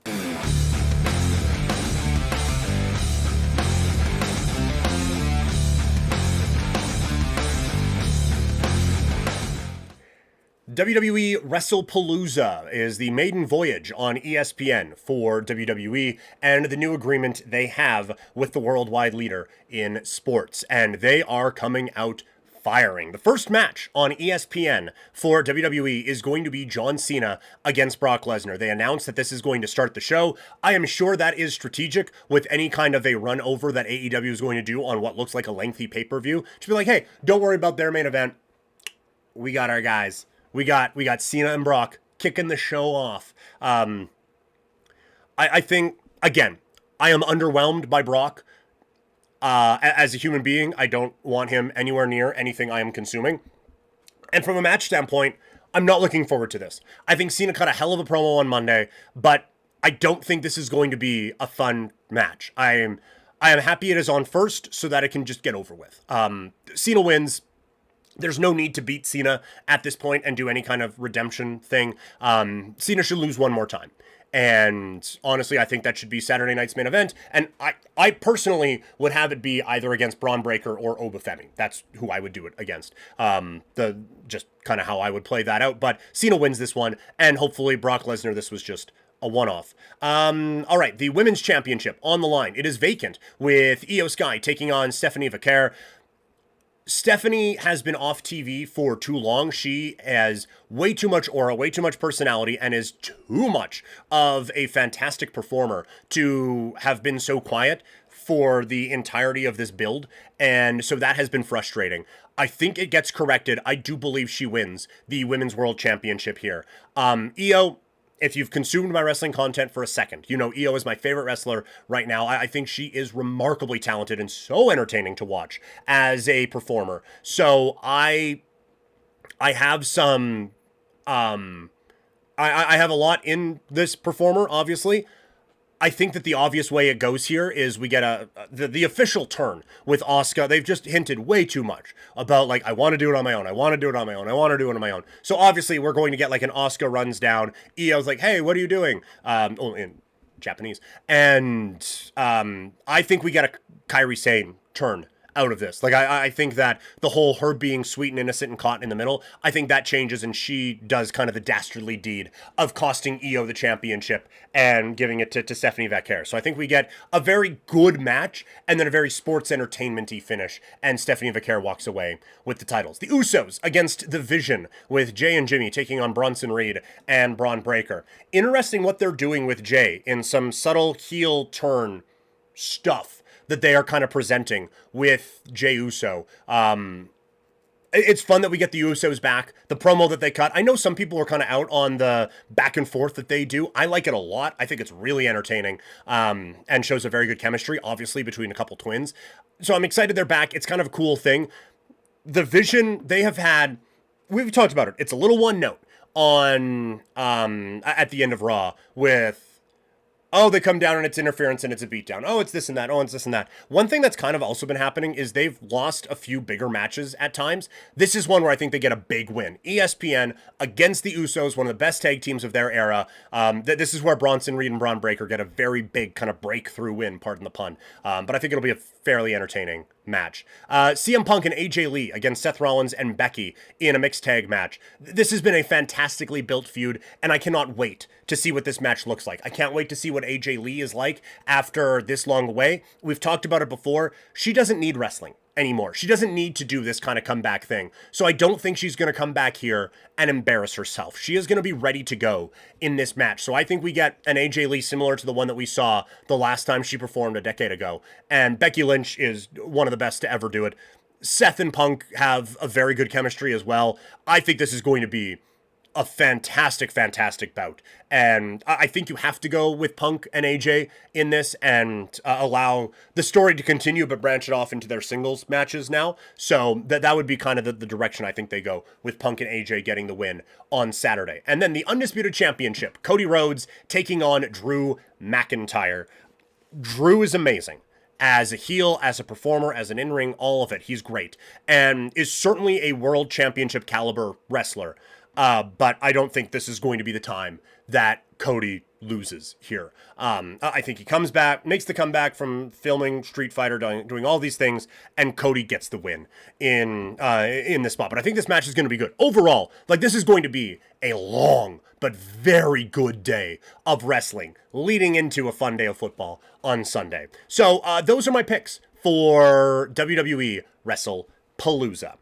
WWE Wrestlepalooza is the maiden voyage on ESPN for WWE and the new agreement they have with the worldwide leader in sports. And they are coming out firing. The first match on ESPN for WWE is going to be John Cena against Brock Lesnar. They announced that this is going to start the show. I am sure that is strategic with any kind of a run over that AEW is going to do on what looks like a lengthy pay-per-view. To be like, hey, don't worry about their main event. We got our guys. We got Cena and Brock kicking the show off. I think, again, I am underwhelmed by Brock. As a human being, I don't want him anywhere near anything I am consuming. And from a match standpoint, I'm not looking forward to this. I think Cena cut a hell of a promo on Monday, but I don't think this is going to be a fun match. I am happy it is on first so that it can just get over with. Cena wins. There's no need to beat Cena at this point and do any kind of redemption thing. Cena should lose one more time. And honestly, I think that should be Saturday night's main event. And I personally would have it be either against Braun Breaker or Obafemi. That's who I would do it against. Just kind of how I would play that out. But Cena wins this one. And hopefully Brock Lesnar, this was just a one-off. All right, the Women's Championship on the line. It is vacant with Io Sky taking on Stephanie Vaquer. Stephanie has been off TV for too long. She has way too much aura, way too much personality, and is too much of a fantastic performer to have been so quiet for the entirety of this build. And so that has been frustrating. I think it gets corrected. I do believe she wins the Women's World Championship here. Io, if you've consumed my wrestling content for a second, you know Io is my favorite wrestler right now. I think she is remarkably talented and so entertaining to watch as a performer. So I have some, I have a lot in this performer, obviously. I think that the obvious way it goes here is we get the official turn with Asuka. They've just hinted way too much about, like, I want to do it on my own. I want to do it on my own. I want to do it on my own. So obviously we're going to get like an Asuka runs down. Io's like, hey, what are you doing? In Japanese. And I think we get a Kairi Sane turn out of this. Like, I think that the whole her being sweet and innocent and caught in the middle, I think that changes and she does kind of the dastardly deed of costing Io the championship and giving it to Stephanie Vaquer. So I think we get a very good match and then a very sports entertainment-y finish, and Stephanie Vaquer walks away with the titles. The Usos against The Vision with Jay and Jimmy taking on Bronson Reed and Braun Breaker. Interesting what they're doing with Jay in some subtle heel turn stuff that they are kind of presenting with Jey Uso. It's fun that we get the Usos back. The promo that they cut, I know some people are kind of out on the back and forth that they do. I like it a lot. I think it's really entertaining and shows a very good chemistry, obviously, between a couple twins. So I'm excited they're back. It's kind of a cool thing. The Vision, they have had, we've talked about it. It's a little one note. on at the end of Raw with, oh, they come down and it's interference and it's a beatdown. Oh, it's this and that. Oh, it's this and that. One thing that's kind of also been happening is they've lost a few bigger matches at times. This is one where I think they get a big win. ESPN against the Usos, one of the best tag teams of their era. This is where Bronson Reed and Braun Breaker get a very big kind of breakthrough win, pardon the pun. But I think it'll be a fairly entertaining match. CM Punk and AJ Lee against Seth Rollins and Becky in a mixed tag match. This has been a fantastically built feud, and I cannot wait to see what this match looks like. I can't wait to see what AJ Lee is like after this long away. We've talked about it before. She doesn't need wrestling anymore. She doesn't need to do this kind of comeback thing. So I don't think she's going to come back here and embarrass herself. She is going to be ready to go in this match. So I think we get an AJ Lee similar to the one that we saw the last time she performed a decade ago. And Becky Lynch is one of the best to ever do it. Seth and Punk have a very good chemistry as well. I think this is going to be a fantastic bout. And I think you have to go with Punk and AJ in this and allow the story to continue, but branch it off into their singles matches now. So that would be kind of the direction I think they go, with Punk and AJ getting the win on Saturday. And then the Undisputed Championship, Cody Rhodes taking on Drew McIntyre. Drew is amazing. As a heel, as a performer, as an in-ring, all of it. He's great. And is certainly a world championship caliber wrestler. But I don't think this is going to be the time that Cody loses here. I think he comes back, makes the comeback from filming Street Fighter, doing all these things, and Cody gets the win in this spot. But I think this match is going to be good. Overall, like, this is going to be a long but very good day of wrestling, leading into a fun day of football on Sunday. So those are my picks for WWE Wrestlepalooza.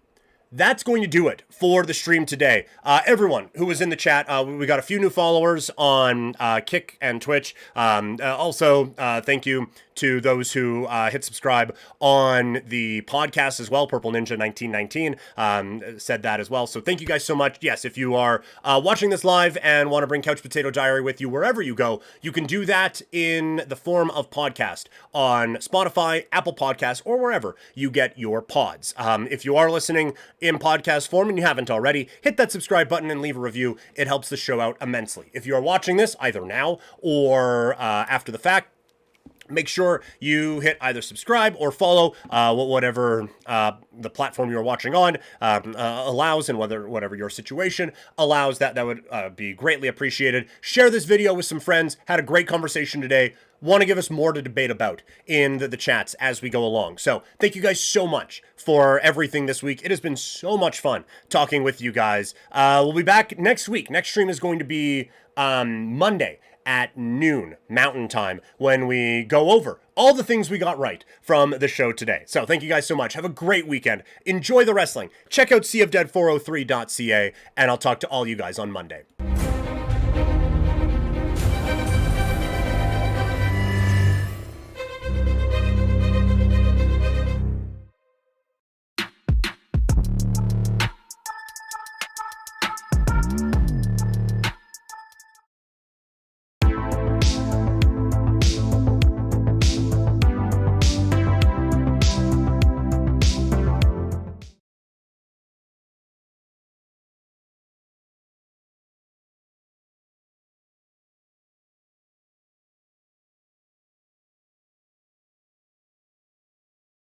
That's going to do it for the stream today. Everyone who was in the chat, we got a few new followers on Kick and Twitch. Also, thank you to those who hit subscribe on the podcast as well. Purple Ninja 1919 said that as well. So thank you guys so much. Yes, if you are watching this live and want to bring Couch Potato Diary with you wherever you go, you can do that in the form of podcast on Spotify, Apple Podcasts, or wherever you get your pods. If you are listening in podcast form and you haven't already, hit that subscribe button and leave a review. It helps the show out immensely. If you are watching this either now or after the fact, make sure you hit either subscribe or follow whatever the platform you're watching on allows, and whatever your situation allows. That would be greatly appreciated. Share this video with some friends. Had a great conversation today. Want to give us more to debate about in the chats as we go along. So thank you guys so much for everything this week. It has been so much fun talking with you guys. We'll be back next week. Next stream is going to be Monday at noon Mountain Time, when we go over all the things we got right from the show today. So thank you guys so much. Have a great weekend. Enjoy the wrestling. Check out seaofdead403.ca, and I'll talk to all you guys on Monday.